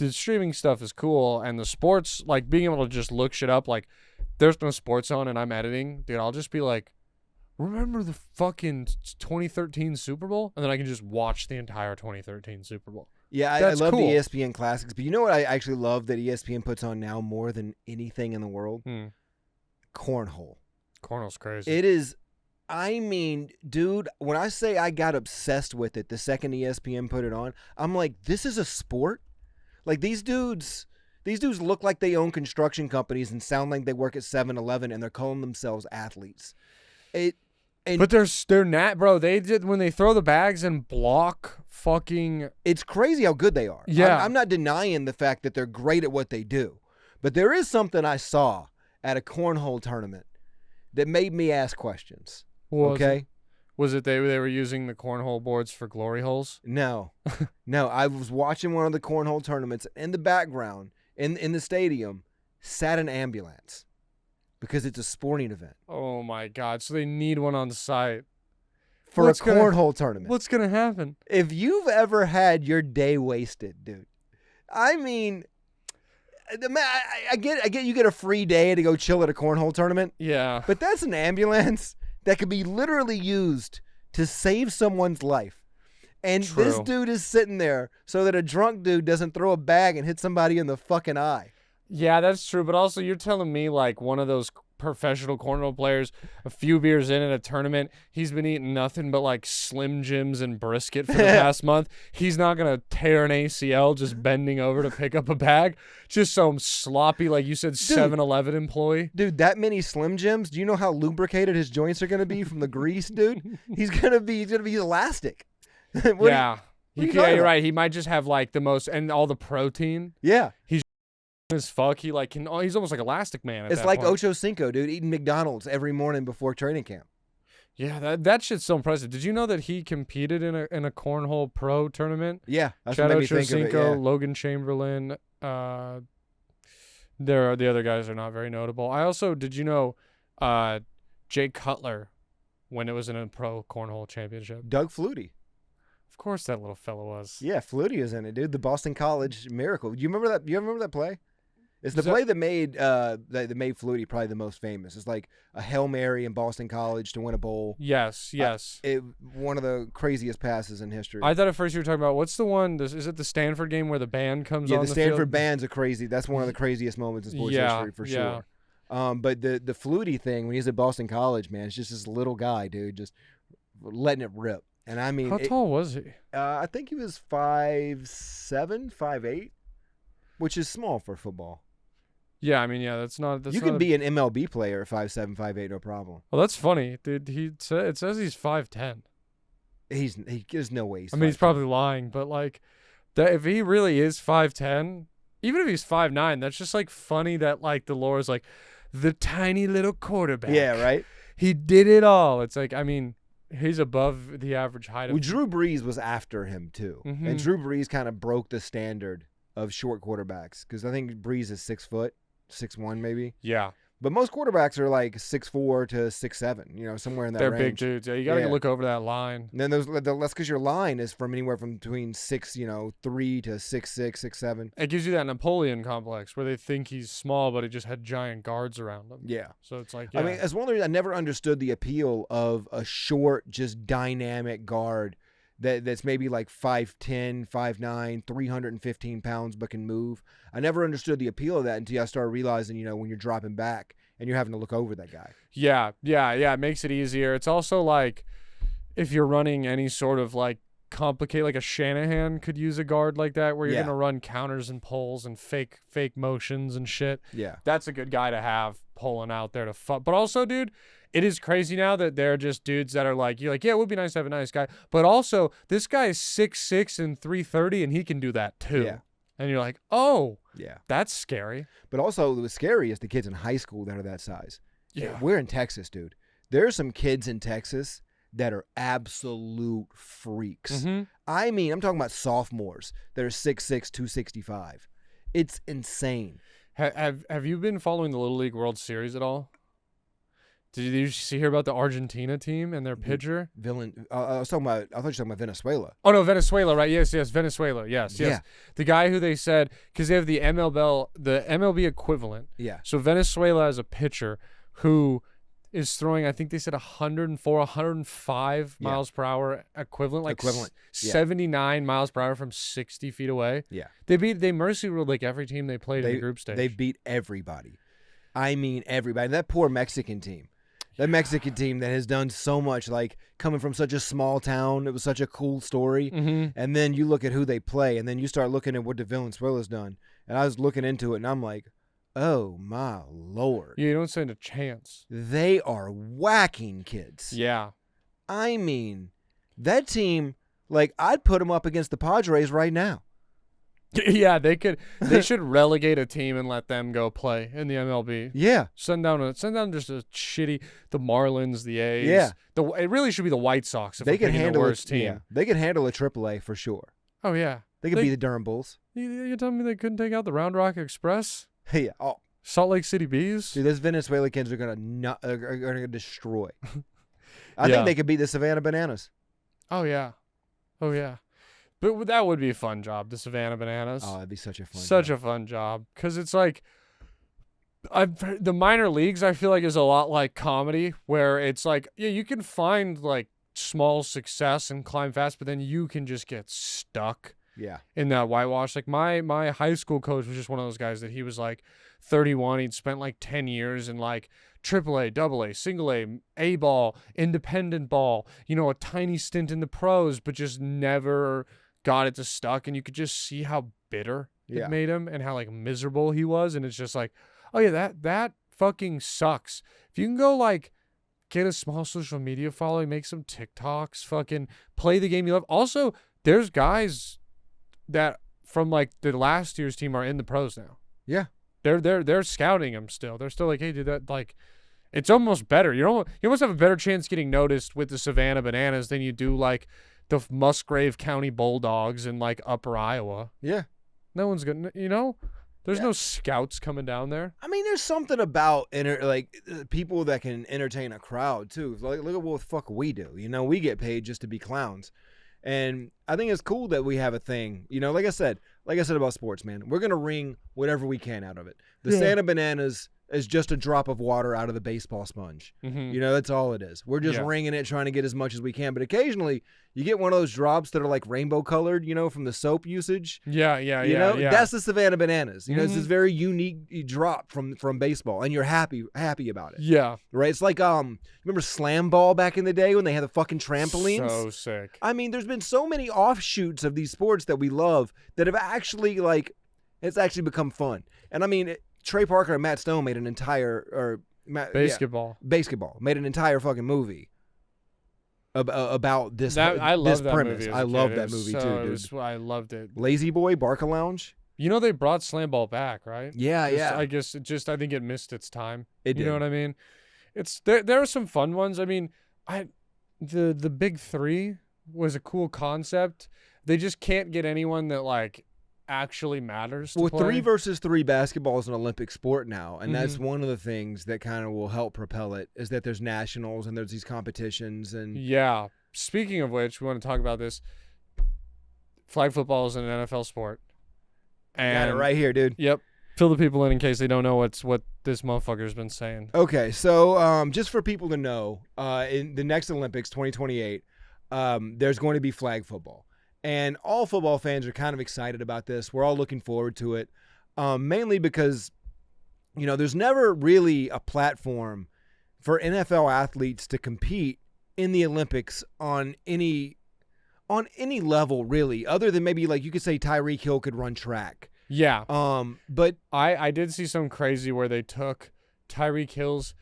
streaming stuff is cool, and the sports, like being able to just look shit up, like there's no sports on and I'm editing, dude, I'll just be like, remember the fucking 2013 Super Bowl? And then I can just watch the entire 2013 Super Bowl. Yeah, I love the ESPN Classics, but you know what I actually love that ESPN puts on now more than anything in the world? Cornhole. Cornhole's crazy. It is. I mean, dude, when I say I got obsessed with it the second ESPN put it on, I'm like, this is a sport? Like, these dudes look like they own construction companies and sound like they work at 7-Eleven, and they're calling themselves athletes. But they're not, bro. They did when they throw the bags and block fucking. It's crazy how good they are. Yeah. I'm not denying the fact that they're great at what they do. But there is something I saw at a cornhole tournament that made me ask questions. Was it they were using the cornhole boards for glory holes? No. I was watching one of the cornhole tournaments. In the background, in the stadium, sat an ambulance because it's a sporting event. Oh my God! So they need one on site for a cornhole tournament. What's gonna happen if you've ever had your day wasted, dude? I mean, I get you get a free day to go chill at a cornhole tournament. Yeah, but that's an ambulance that could be literally used to save someone's life. And True. This dude is sitting there so that a drunk dude doesn't throw a bag and hit somebody in the fucking eye. Yeah, that's true. But also, you're telling me like one of those professional cornhole players, a few beers in at a tournament, he's been eating nothing but like Slim Jims and brisket for the past month. He's not going to tear an ACL just bending over to pick up a bag. Just some sloppy, like you said, 7-Eleven employee. Dude, that many Slim Jims, do you know how lubricated his joints are going to be from the grease, dude? He's going to be elastic. Yeah. You're right. He might just have like the most, and all the protein. Yeah. He's as fuck. He like he's almost like Elastic Man. It's like Ocho Cinco, dude, eating McDonald's every morning before training camp. Yeah, that shit's so impressive. Did you know that he competed in a cornhole pro tournament? Yeah, that's Chad what made me Ocho think Cinco, of it. Yeah. Logan Chamberlain. The other guys are not very notable. Did you know, Jay Cutler, when it was in a pro cornhole championship? Doug Flutie. Of course, that little fella was. Yeah, Flutie is in it, dude. The Boston College Miracle. You remember that? You remember that play? It's the play that made Flutie probably the most famous. It's like a Hail Mary in Boston College to win a bowl. Yes. One of the craziest passes in history. I thought at first you were talking about, what's the one? Is it the Stanford game where the band comes on the field? Yeah, the Stanford band's that's one of the craziest moments in sports history for sure. But the Flutie thing, when he's at Boston College, man, it's just this little guy, dude, just letting it rip. And I mean, how tall was he? I think he was 5'7", 5'8", which is small for football. Yeah, I mean, that's not. You can be an MLB player at 5'7", 5'8", no problem. Well, that's funny, dude. It says he's 5'10". There's no way he's 5'10". I mean, he's probably lying, but like, that if he really is 5'10", even if he's 5'9", that's just like funny that like the lore is like the tiny little quarterback. Yeah, right. He did it all. It's like, I mean, he's above the average height. Well, Drew Brees was after him too, and Drew Brees kind of broke the standard of short quarterbacks because I think Brees is 6 foot. 6'1" maybe. Yeah. But most quarterbacks are like 6'4" to 6'7", somewhere in that range. They're big dudes. Yeah, you got to look over that line. And then that's because your line is from anywhere from between 3 to 6'6", 6'7". It gives you that Napoleon complex where they think he's small, but he just had giant guards around him. Yeah. So it's like, I mean, as one of the reasons I never understood the appeal of a short, just dynamic guard that's maybe like 5'10", 5'9", 315 pounds, but can move. I never understood the appeal of that until I started realizing, when you're dropping back and you're having to look over that guy. Yeah. It makes it easier. It's also like if you're running any sort of like complicate, like a Shanahan could use a guard like that, where you're Yeah. gonna run counters and pulls and fake motions and shit. Yeah. That's a good guy to have pulling out there to fuck. But also, dude, it is crazy now that they're just dudes that are like, you're like, yeah, it would be nice to have a nice guy. But also, this guy is 6'6" and 330, and he can do that too. Yeah. And you're like, oh, Yeah. that's scary. But also, what's scary is the kids in high school that are that size. Yeah. We're in Texas, dude. There's some kids in Texas that are absolute freaks. Mm-hmm. I mean, I'm talking about sophomores that are 6'6", 265. It's insane. Have you been following the Little League World Series at all? Did you hear about the Argentina team and their pitcher? I thought you were talking about Venezuela. Oh no, Venezuela, right? Yes, Venezuela. Yes. Yeah. The guy who they said, because they have the MLB equivalent. Yeah. So Venezuela has a pitcher who is throwing, I think they said 104, 105 miles per hour equivalent, like 79 miles per hour from 60 feet away. Yeah. They mercy ruled like every team they played in the group stage. They've beat everybody. I mean, everybody. That poor Mexican team. That Mexican team that has done so much, like coming from such a small town, it was such a cool story. Mm-hmm. And then you look at who they play, and then you start looking at what the Venezuela's done. And I was looking into it, and I'm like, oh my Lord. Yeah, you don't stand a chance. They are whacking kids. Yeah. I mean, that team, like, I'd put them up against the Padres right now. Yeah, they should relegate a team and let them go play in the MLB. Yeah. Send down just a shitty the Marlins, the A's. Yeah. It really should be the White Sox if They we're can picking handle the worst team. Yeah. They can handle a AAA for sure. Oh yeah. They could be the Durham Bulls. You telling me they couldn't take out the Round Rock Express? Yeah. Oh, Salt Lake City Bees? dude, those Venezuelan kids are gonna destroy. I think they could beat the Savannah Bananas. Oh yeah. Oh yeah. But that would be a fun job, the Savannah Bananas. Oh, that'd be such a fun a fun job. Because it's like, the minor leagues, I feel like, is a lot like comedy, where it's like, yeah, you can find like small success and climb fast, but then you can just get stuck in that whitewash. Like my high school coach was just one of those guys that he was like 31. He'd spent like 10 years in like AAA, AA, single A ball, independent ball, a tiny stint in the pros, but just never got it to stuck. And you could just see how bitter it made him and how like miserable he was. And it's just like, oh yeah, that fucking sucks. If you can go like get a small social media following, make some TikToks, fucking play the game you love. Also, there's guys that from like the last year's team are in the pros now. Yeah. They're scouting them still. They're still like, hey, dude, that like, it's almost better. You almost have a better chance getting noticed with the Savannah Bananas than you do like the Musgrave County Bulldogs in like Upper Iowa. Yeah. No one's gonna, there's no scouts coming down there. I mean, there's something about people that can entertain a crowd too. Like, look at what the fuck we do. We get paid just to be clowns. And I think it's cool that we have a thing. Like I said about sports, man, we're going to wring whatever we can out of it. The Santa Bananas is just a drop of water out of the baseball sponge. Mm-hmm. That's all it is. We're just wringing it, trying to get as much as we can. But occasionally you get one of those drops that are like rainbow colored, from the soap usage. Yeah. That's the Savannah Bananas. Mm-hmm. It's this very unique drop from baseball, and you're happy about it. Yeah. Right? It's like, remember Slam Ball back in the day when they had the fucking trampolines? So sick. I mean, there's been so many offshoots of these sports that we love that have actually, it's actually become fun. And I mean, Trey Parker and Matt Stone made an entire, basketball made an entire fucking movie about this. I love this that premise. movie. I love that movie too, dude. I loved it. Lazy Boy, Barca Lounge. They brought Slam Ball back, right? Yeah. I guess I think it missed its time. It did. You know what I mean? It's there are some fun ones. I mean, the Big Three was a cool concept. They just can't get anyone that like actually matters to play. 3-versus-3 basketball is an Olympic sport now, and that's one of the things that kind of will help propel it, is that there's nationals and there's these competitions. And yeah, speaking of which, we want to talk about this. Flag football is an NFL sport. And got it right here, dude. Yep. Fill the people in case they don't know what this motherfucker's been saying. Okay, so just for people to know, in the next Olympics, 2028, there's going to be flag football. And all football fans are kind of excited about this. We're all looking forward to it, mainly because, there's never really a platform for NFL athletes to compete in the Olympics on any on any level, really, other than maybe like you could say Tyreek Hill could run track. Yeah. But I did see some crazy where they took Tyreek Hill's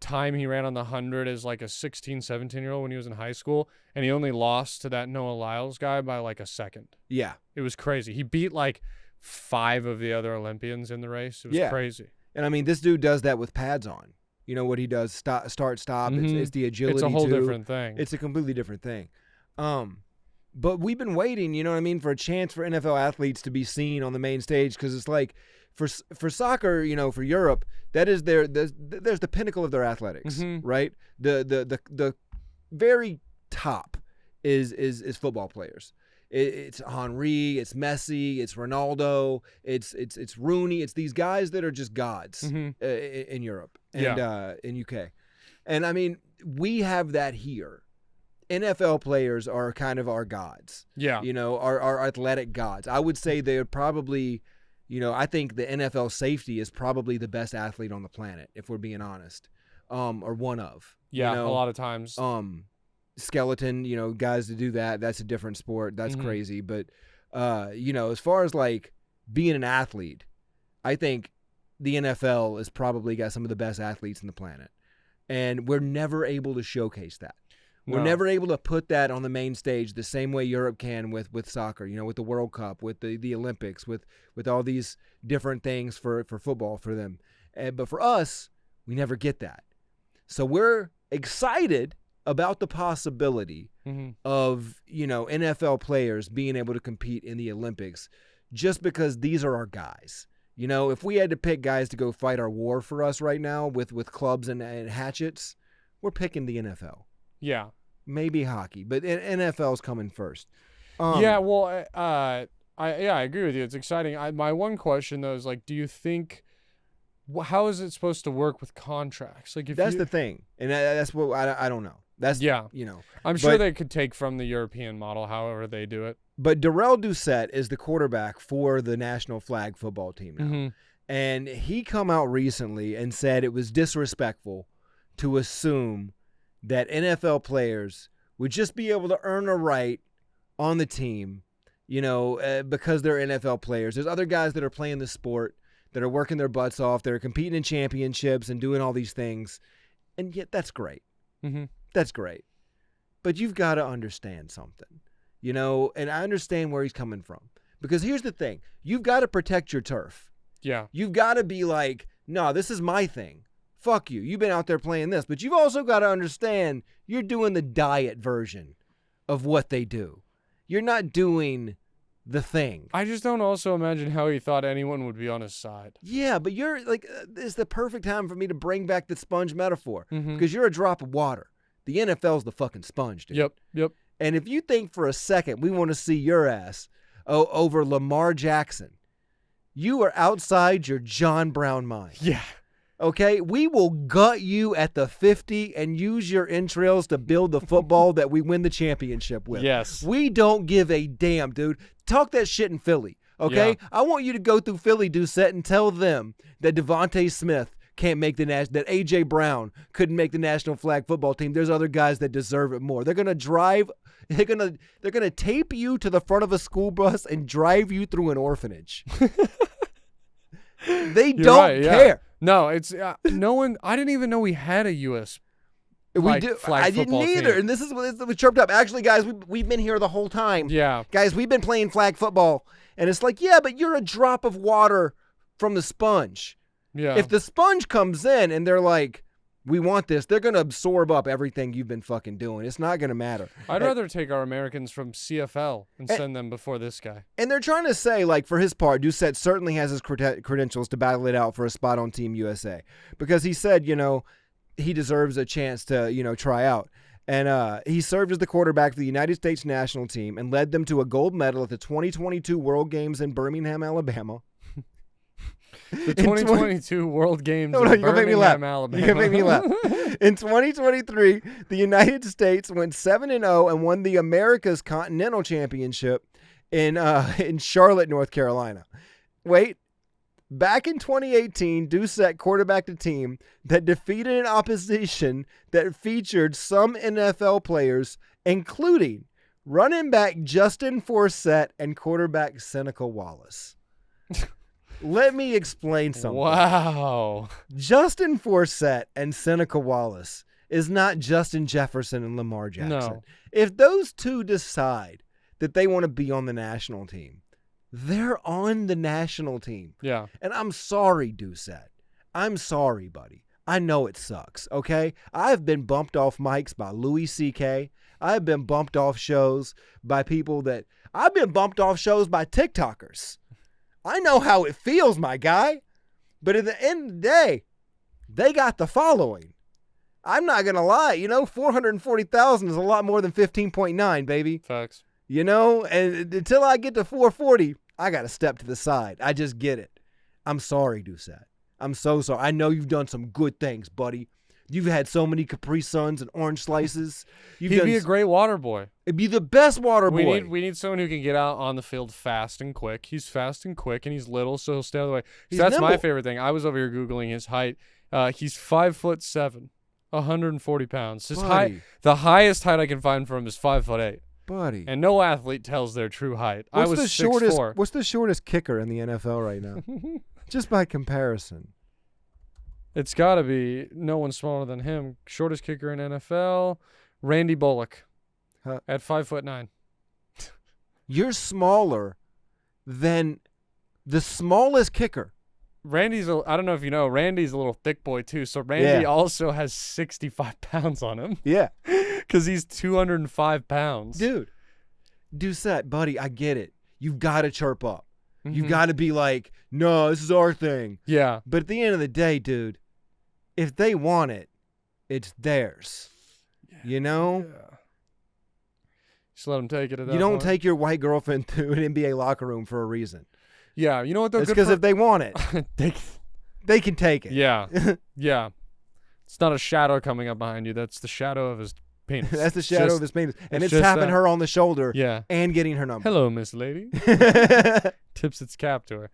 time he ran on the 100 as like a 16, 17-year-old when he was in high school, and he only lost to that Noah Lyles guy by like a second. Yeah. It was crazy. He beat like 5 of the other Olympians in the race. It was crazy. And I mean, this dude does that with pads on. You know what he does? Start, stop. It's the agility. It's a whole different thing. It's a completely different thing. But we've been waiting, you know what I mean, for a chance for NFL athletes to be seen on the main stage, because it's like for soccer, you know, for Europe, that is there's the pinnacle of their athletics, right? The very top is football players. It's Henry, it's Messi, it's Ronaldo, it's Rooney, it's these guys that are just gods in Europe and in UK. And I mean, we have that here. NFL players are kind of our gods. Yeah. You know, our athletic gods. I would say they're probably, you know, I think the NFL safety is probably the best athlete on the planet, if we're being honest. Or one of. Yeah, you know? A lot of times. Skeleton, you know, guys to do that, that's a different sport. That's crazy. But, you know, as far as like being an athlete, I think the NFL has probably got some of the best athletes on the planet. And we're never able to showcase that. We're never able to put that on the main stage the same way Europe can with soccer, you know, with the World Cup, with the Olympics, with all these different things for football for them. But for us, we never get that. So we're excited about the possibility of, you know, NFL players being able to compete in the Olympics just because these are our guys. You know, if we had to pick guys to go fight our war for us right now with clubs and hatchets, we're picking the NFL. Yeah. Maybe hockey, but NFL's coming first. Yeah, well, I agree with you. It's exciting. My one question though is like, do you think, how is it supposed to work with contracts? Like, if that's the thing, and that's what I don't know. That's you know, I'm sure they could take from the European model, however they do it. But Darrell Doucette is the quarterback for the national flag football team now, and he come out recently and said it was disrespectful to assume that NFL players would just be able to earn a right on the team, you know, because they're NFL players. There's other guys that are playing the sport, that are working their butts off, that are competing in championships and doing all these things. And yet that's great. That's great. But you've got to understand something, you know, and I understand where he's coming from. Because here's the thing. You've got to protect your turf. Yeah. You've got to be like, no, this is my thing. Fuck you. You've been out there playing this. But you've also got to understand you're doing the diet version of what they do. You're not doing the thing. I just don't also imagine how he thought anyone would be on his side. Yeah, but you're like, it's the perfect time for me to bring back the sponge metaphor. Because you're a drop of water. The NFL's the fucking sponge, dude. Yep. And if you think for a second we want to see your ass over Lamar Jackson, you are outside your John Brown mind. Yeah. Okay, we will gut you at the 50 and use your entrails to build the football that we win the championship with. Yes. We don't give a damn, dude. Talk that shit in Philly, okay? Yeah. I want you to go through Philly, Doucette, and tell them that Devontae Smith can't make that A.J. Brown couldn't make the national flag football team. There's other guys that deserve it more. They're going to tape you to the front of a school bus and drive you through an orphanage. They don't care. Yeah. No, it's no one. I didn't even know we had a U.S. I didn't either, team. And this is what was chirped up. Actually, guys, we've been here the whole time. Yeah, guys, we've been playing flag football, and it's like, yeah, but you're a drop of water from the sponge. Yeah. If the sponge comes in and they're like, we want this, they're gonna absorb up everything you've been fucking doing. It's not gonna matter. I'd rather take our Americans from CFL and send them before this guy. And they're trying to say, like, for his part, Doucette certainly has his credentials to battle it out for a spot on Team USA, because he said, you know, he deserves a chance to, you know, try out. And he served as the quarterback for the United States national team and led them to a gold medal at the 2022 World Games in Birmingham, Alabama. The 2022 World Games in Birmingham, Alabama. You're going to make me laugh. In 2023, the United States went 7-0 and won the America's Continental Championship in Charlotte, North Carolina. Wait. Back in 2018, Doucette quarterbacked a team that defeated an opposition that featured some NFL players, including running back Justin Forsett and quarterback Seneca Wallace. Let me explain something. Wow. Justin Forsett and Seneca Wallace is not Justin Jefferson and Lamar Jackson. No. If those two decide that they want to be on the national team, they're on the national team. Yeah. And I'm sorry, Doucette. I'm sorry, buddy. I know it sucks, okay? I've been bumped off mics by Louis C.K. I've been bumped off shows by people that... I've been bumped off shows by TikTokers. I know how it feels, my guy. But at the end of the day, they got the following. I'm not going to lie. 440,000 is a lot more than 15.9, baby. Facts. And until I get to 440, I got to step to the side. I just get it. I'm sorry, Doucette. I'm so sorry. I know you've done some good things, buddy. You've had so many Capri Suns and orange slices. He'd be a great water boy. It'd be the best water boy. We need someone who can get out on the field fast and quick. He's fast and quick, and he's little, so he'll stay out of the way. So that's nimble. my favorite thing. I was over here Googling his height. He's 5'7", 140 pounds. His height, the highest height I can find for him is 5'8". Buddy. And no athlete tells their true height. I was 6'4". What's the shortest kicker in the NFL right now? Just by comparison. It's got to be no one smaller than him. Shortest kicker in NFL, Randy Bullock at 5'9". You're smaller than the smallest kicker. I don't know if you know, Randy's a little thick boy too. So Randy also has 65 pounds on him. Yeah. Because he's 205 pounds. Dude, Doucette, buddy, I get it. You've got to chirp up. You've got to be like, no, this is our thing. Yeah. But at the end of the day, dude, if they want it, it's theirs. Yeah. Yeah. Just let them take it at that point. You don't take your white girlfriend to an NBA locker room for a reason. Yeah, you know what? It's because if they want it, they can take it. Yeah. Yeah. It's not a shadow coming up behind you. That's the shadow of his penis. That's the shadow of his penis. And it's tapping her on the shoulder and getting her number. Hello, Miss Lady. Tips its cap to her.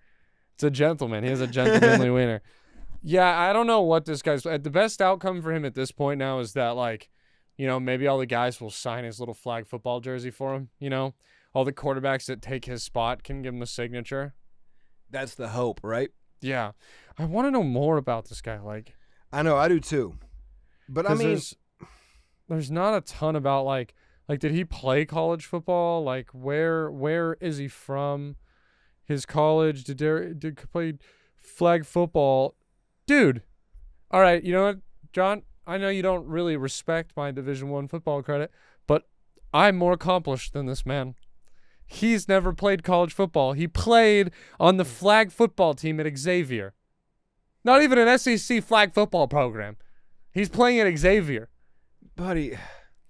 It's a gentleman. He has a gentlemanly wiener. Yeah, I don't know what this guy's... The best outcome for him at this point now is that, maybe all the guys will sign his little flag football jersey for him, All the quarterbacks that take his spot can give him a signature. That's the hope, right? Yeah. I want to know more about this guy. I know, I do too. But I mean... There's not a ton about, did he play college football? Where is he from? His college? Did play flag football? Dude. All right, you know what, John? I know you don't really respect my Division I football credit, but I'm more accomplished than this man. He's never played college football. He played on the flag football team at Xavier. Not even an SEC flag football program. He's playing at Xavier. Buddy.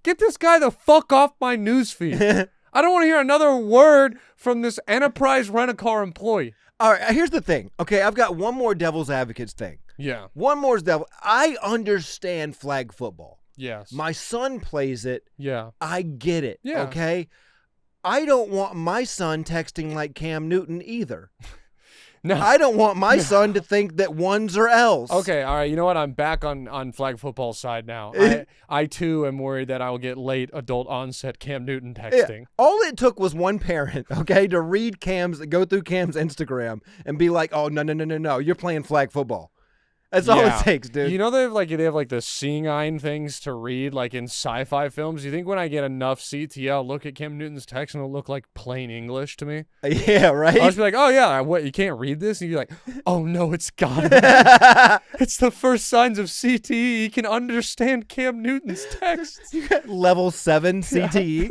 Get this guy the fuck off my newsfeed. I don't want to hear another word from this Enterprise Rent-A-Car employee. All right, here's the thing. Okay, I've got one more devil's advocates thing. Yeah. One more is devil. I understand flag football. Yes. My son plays it. Yeah. I get it. Yeah. Okay? I don't want my son texting like Cam Newton either. No. I don't want my son to think that ones are L's. Okay, all right. You know what? I'm back on flag football side now. I too am worried that I will get late adult onset Cam Newton texting. Yeah. All it took was one parent, okay, to go through Cam's Instagram and be like, "Oh, no, you're playing flag football." That's all it takes, dude. You know they have the seeing eye things to read in sci-fi films. You think when I get enough CTL, I'll look at Cam Newton's text and it'll look like plain English to me? Yeah, right? I'll just be like, oh yeah, what, you can't read this? And you're like, oh no, it's gotta be. It's the first signs of CTE. He can understand Cam Newton's text. You got level 7 CTE?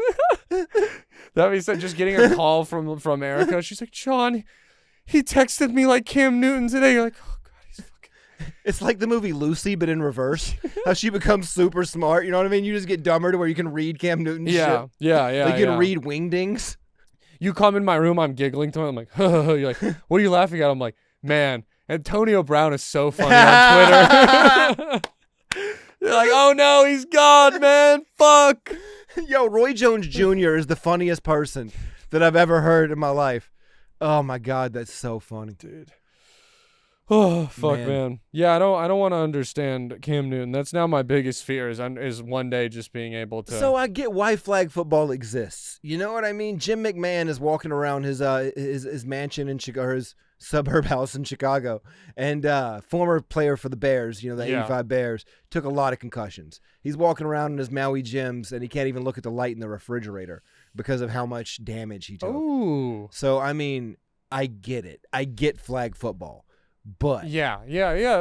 That means just getting a call from Erica. She's like, John, he texted me like Cam Newton today. You're like, oh. It's like the movie Lucy, but in reverse. How she becomes super smart. You know what I mean? You just get dumber to where you can read Cam Newton's shit. Yeah. You can read Wingdings. You come in my room, I'm giggling to him. I'm like, you're like, what are you laughing at? I'm like, man, Antonio Brown is so funny on Twitter. You're like, oh no, he's gone, man. Fuck. Yo, Roy Jones Jr. is the funniest person that I've ever heard in my life. Oh my God, that's so funny. Dude. Oh fuck, man. Yeah, I don't want to understand Cam Newton. That's now my biggest fear is one day just being able to. So I get why flag football exists. You know what I mean? Jim McMahon is walking around his mansion in Chicago, or his suburb house in Chicago, and former player for the Bears, the 85 Bears, took a lot of concussions. He's walking around in his Maui gyms, and he can't even look at the light in the refrigerator because of how much damage he took. Ooh. So I mean, I get it. I get flag football. But yeah.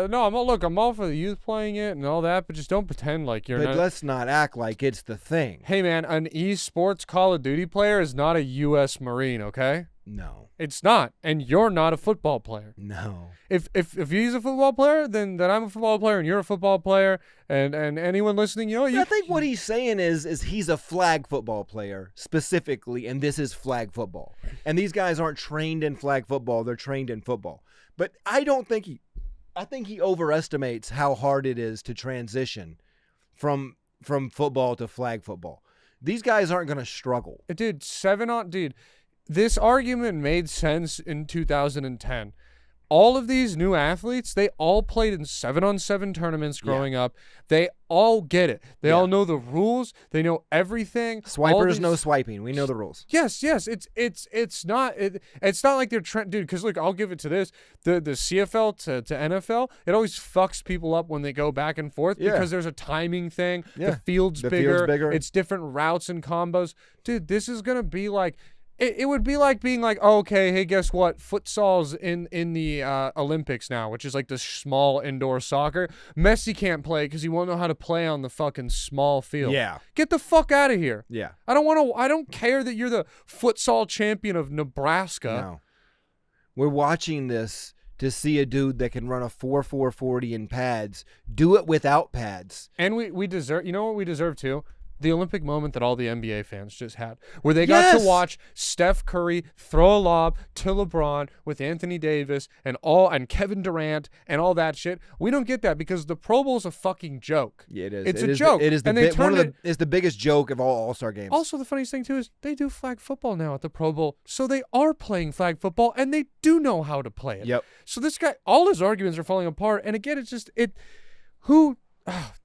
No, I'm all for the youth playing it and all that, but just don't pretend like you're not. But let's not act like it's the thing. Hey man, an esports Call of Duty player is not a U.S. Marine, okay? No. It's not, and you're not a football player. No. If he's a football player, then I'm a football player and you're a football player, and anyone listening, I think what he's saying is he's a flag football player specifically, and this is flag football. And these guys aren't trained in flag football; they're trained in football. But I think he overestimates how hard it is to transition from football to flag football. These guys aren't going to struggle. Dude, this argument made sense in 2010. All of these new athletes, they all played in 7-on-7 tournaments growing up. They all get it. They all know the rules. They know everything. Swipers know swiping. We know the rules. Yes. It's not like they're dude. Because look, I'll give it to this: the CFL to NFL, it always fucks people up when they go back and forth because there's a timing thing. Yeah. The field's bigger. It's different routes and combos. Dude, this is gonna be like. It would be like being like, oh, okay, hey, guess what? Futsal's in the Olympics now, which is like the small indoor soccer. Messi can't play because he won't know how to play on the fucking small field. Yeah. Get the fuck out of here. Yeah. I don't care that you're the futsal champion of Nebraska. No. We're watching this to see a dude that can run a 4.40 in pads, do it without pads. And we deserve, you know what we deserve too? The Olympic moment that all the NBA fans just had, where they got to watch Steph Curry throw a lob to LeBron with Anthony Davis and Kevin Durant and all that shit. We don't get that because the Pro Bowl's a fucking joke. Yeah, it is. It's a joke. It's the biggest joke of all All-Star games. Also, the funniest thing too is they do flag football now at the Pro Bowl, so they are playing flag football and they do know how to play it. Yep. So this guy, all his arguments are falling apart, and again,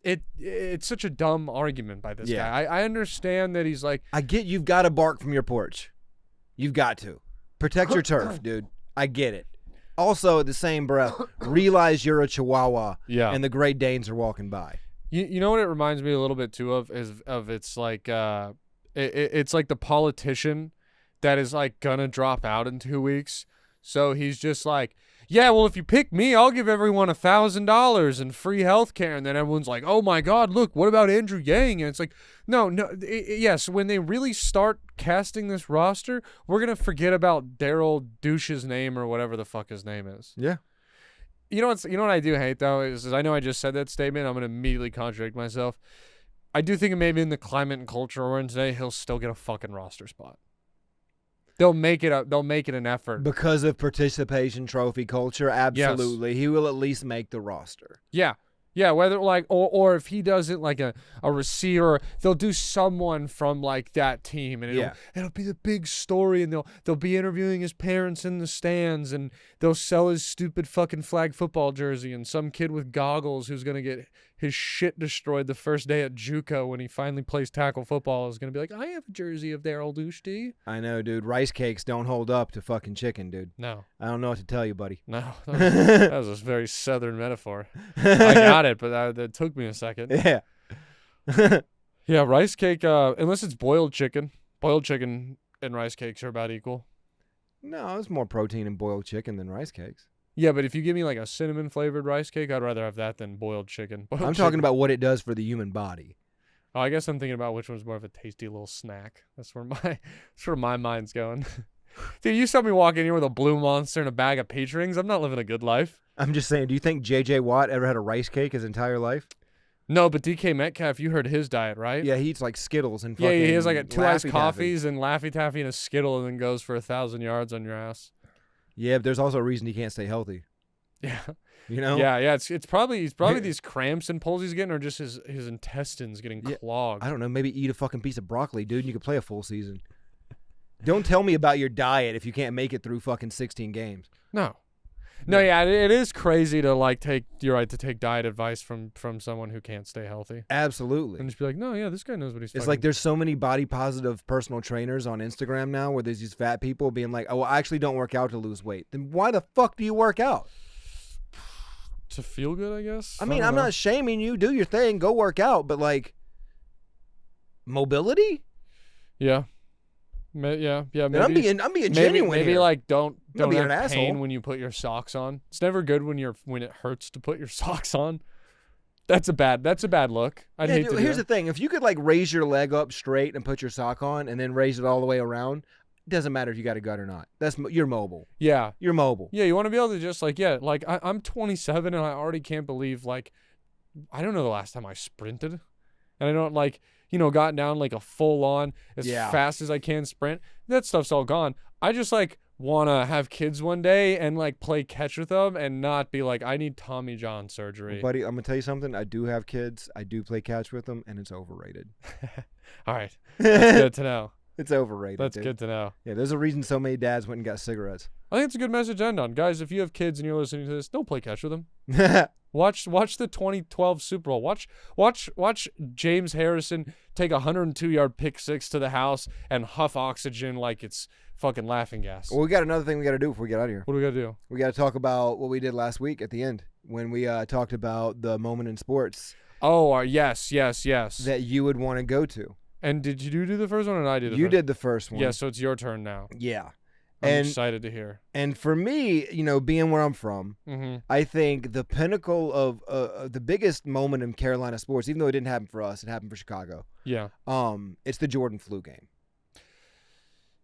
it's such a dumb argument by this guy. I understand that he's like, I get you've got to bark from your porch. You've got to. Protect your turf, dude. I get it. Also, at the same breath, realize you're a Chihuahua and the Great Danes are walking by. You know what it reminds me a little bit too of it's like it's like the politician that is like gonna drop out in 2 weeks. So he's just like, yeah, well, if you pick me, I'll give everyone $1,000 and free health care. And then everyone's like, oh, my God, look, what about Andrew Yang? And it's like, no. Yes, when they really start casting this roster, we're going to forget about Darrell Doucette's name or whatever the fuck his name is. Yeah. You know what I do hate, though, is I know I just said that statement. I'm going to immediately contradict myself. I do think maybe in the climate and culture we're in today, he'll still get a fucking roster spot. They'll make it an effort. Because of participation trophy culture, absolutely. Yes. He will at least make the roster. Yeah. Yeah, whether like or if he doesn't like a receiver, they'll do someone from like that team and it'll be the big story and they'll be interviewing his parents in the stands and they'll sell his stupid fucking flag football jersey and some kid with goggles who's gonna get his shit destroyed the first day at JUCO when he finally plays tackle football is gonna be like, I have a jersey of Darrell Doucette. I know, dude. Rice cakes don't hold up to fucking chicken, dude. No. I don't know what to tell you, buddy. No. That was a very southern metaphor. I got it, but that took me a second. Yeah. Yeah, rice cake, unless it's boiled chicken. Boiled chicken and rice cakes are about equal. No, there's more protein in boiled chicken than rice cakes. Yeah, but if you give me like a cinnamon flavored rice cake, I'd rather have that than boiled chicken. I'm talking about what it does for the human body. Oh, I guess I'm thinking about which one's more of a tasty little snack. That's where my mind's going. Dude, you saw me walk in here with a Blue Monster and a bag of peach rings. I'm not living a good life. I'm just saying, do you think J.J. Watt ever had a rice cake his entire life? No, but DK Metcalf, you heard his diet, right? Yeah, he eats like Skittles and fucking he has like 2 iced coffees Taffy. and Laffy Taffy and a Skittle and then goes for 1,000 yards on your ass. Yeah, but there's also a reason he can't stay healthy. Yeah. You know? Yeah. It's probably these cramps and pulls he's getting or just his intestines getting clogged. I don't know. Maybe eat a fucking piece of broccoli, dude, and you could play a full season. Don't tell me about your diet if you can't make it through fucking 16 games. No. No, yeah, it is crazy to like take diet advice from someone who can't stay healthy. Absolutely. And just be like, no, yeah, this guy knows what he's. It's like there's so many body positive personal trainers on Instagram now where there's these fat people being like, oh, well, I actually don't work out to lose weight. Then why the fuck do you work out? To feel good, I guess. I mean, I'm not shaming you. Do your thing. Go work out. But like, mobility? Yeah. Yeah. Maybe, I'm being genuine. Maybe here. like don't be have an asshole. pain when you put your socks on. It's never good when it hurts to put your socks on. That's a bad look. I'd hate to do Here's that. the thing: if you could like raise your leg up straight and put your sock on, and then raise it all the way around, it doesn't matter if you got a gut or not. You're mobile. Yeah, you're mobile. Yeah, you want to be able to just like I'm 27 and I already can't believe like I don't know the last time I sprinted, and I don't like gotten down like a full on as fast as I can sprint. That stuff's all gone. I just like want to have kids one day and like play catch with them and not be like, I need Tommy John surgery. Buddy, I'm going to tell you something. I do have kids. I do play catch with them, and it's overrated. All right. That's good to know. It's overrated. That's good to know. Yeah, there's a reason so many dads went and got cigarettes. I think it's a good message to end on. Guys, if you have kids and you're listening to this, don't play catch with them. Watch the 2012 Super Bowl. Watch James Harrison take a 102-yard pick six to the house and huff oxygen like it's fucking laughing gas. Well, we got another thing we got to do before we get out of here. What do we got to do? We got to talk about what we did last week at the end when we talked about the moment in sports. Oh, yes. That you would want to go to. And did you do the first one or I did? You did the first one. Yeah, so it's your turn now. Yeah. I'm excited to hear. And for me, being where I'm from, I think the pinnacle of the biggest moment in Carolina sports, even though it didn't happen for us, it happened for Chicago. Yeah. It's the Jordan flu game.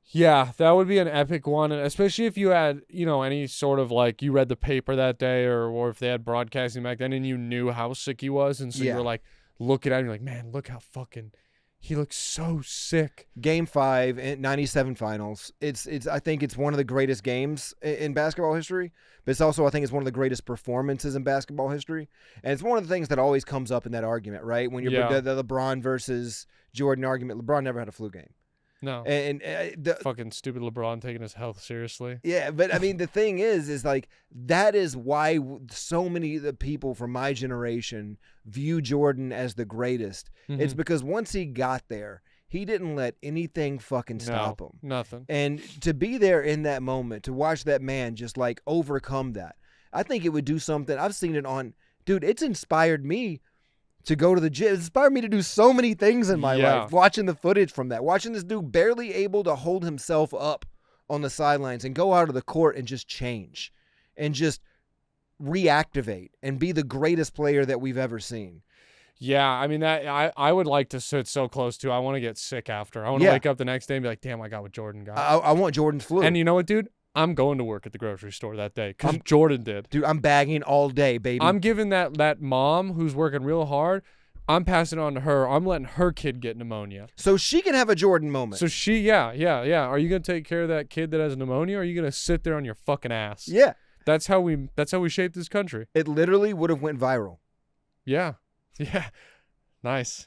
Yeah, that would be an epic one, and especially if you had, any sort of like you read the paper that day, or if they had broadcasting back then, and you knew how sick he was, and so you were like looking at him, you're like, man, look how fucking. He looks so sick. Game 5 in 97 finals. I think it's one of the greatest games in basketball history, but it's also, I think it's one of the greatest performances in basketball history. And it's one of the things that always comes up in that argument, right? When you're the LeBron versus Jordan argument, LeBron never had a flu game. No. And the fucking stupid LeBron taking his health seriously. Yeah, but I mean, the thing is like, that is why so many of the people from my generation view Jordan as the greatest. It's because once he got there, he didn't let anything fucking stop him. Nothing. And to be there in that moment, to watch that man just like overcome that, I think it would do something. I've seen it on, dude, it's inspired me to go to the gym. It inspired me to do so many things in my life. Watching the footage from that. Watching this dude barely able to hold himself up on the sidelines and go out of the court and just change. And just reactivate and be the greatest player that we've ever seen. Yeah, I mean, that I would like to sit so close to. I want to get sick after. I want to wake up the next day and be like, damn, I got what Jordan got. I want Jordan's flu. And you know what, dude? I'm going to work at the grocery store that day because Jordan did. Dude, I'm bagging all day, baby. I'm giving that mom who's working real hard, I'm passing it on to her. I'm letting her kid get pneumonia. So she can have a Jordan moment. So yeah. Are you going to take care of that kid that has pneumonia, or are you going to sit there on your fucking ass? Yeah. That's how we shaped this country. It literally would have went viral. Yeah. Yeah. Nice.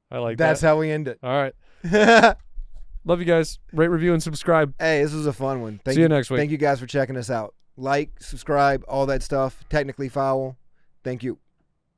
I like that. That's how we end it. All right. Love you guys. Rate, review, and subscribe. Hey, this was a fun one. See you next week. Thank you guys for checking us out. Like, subscribe, all that stuff. Technically foul. Thank you.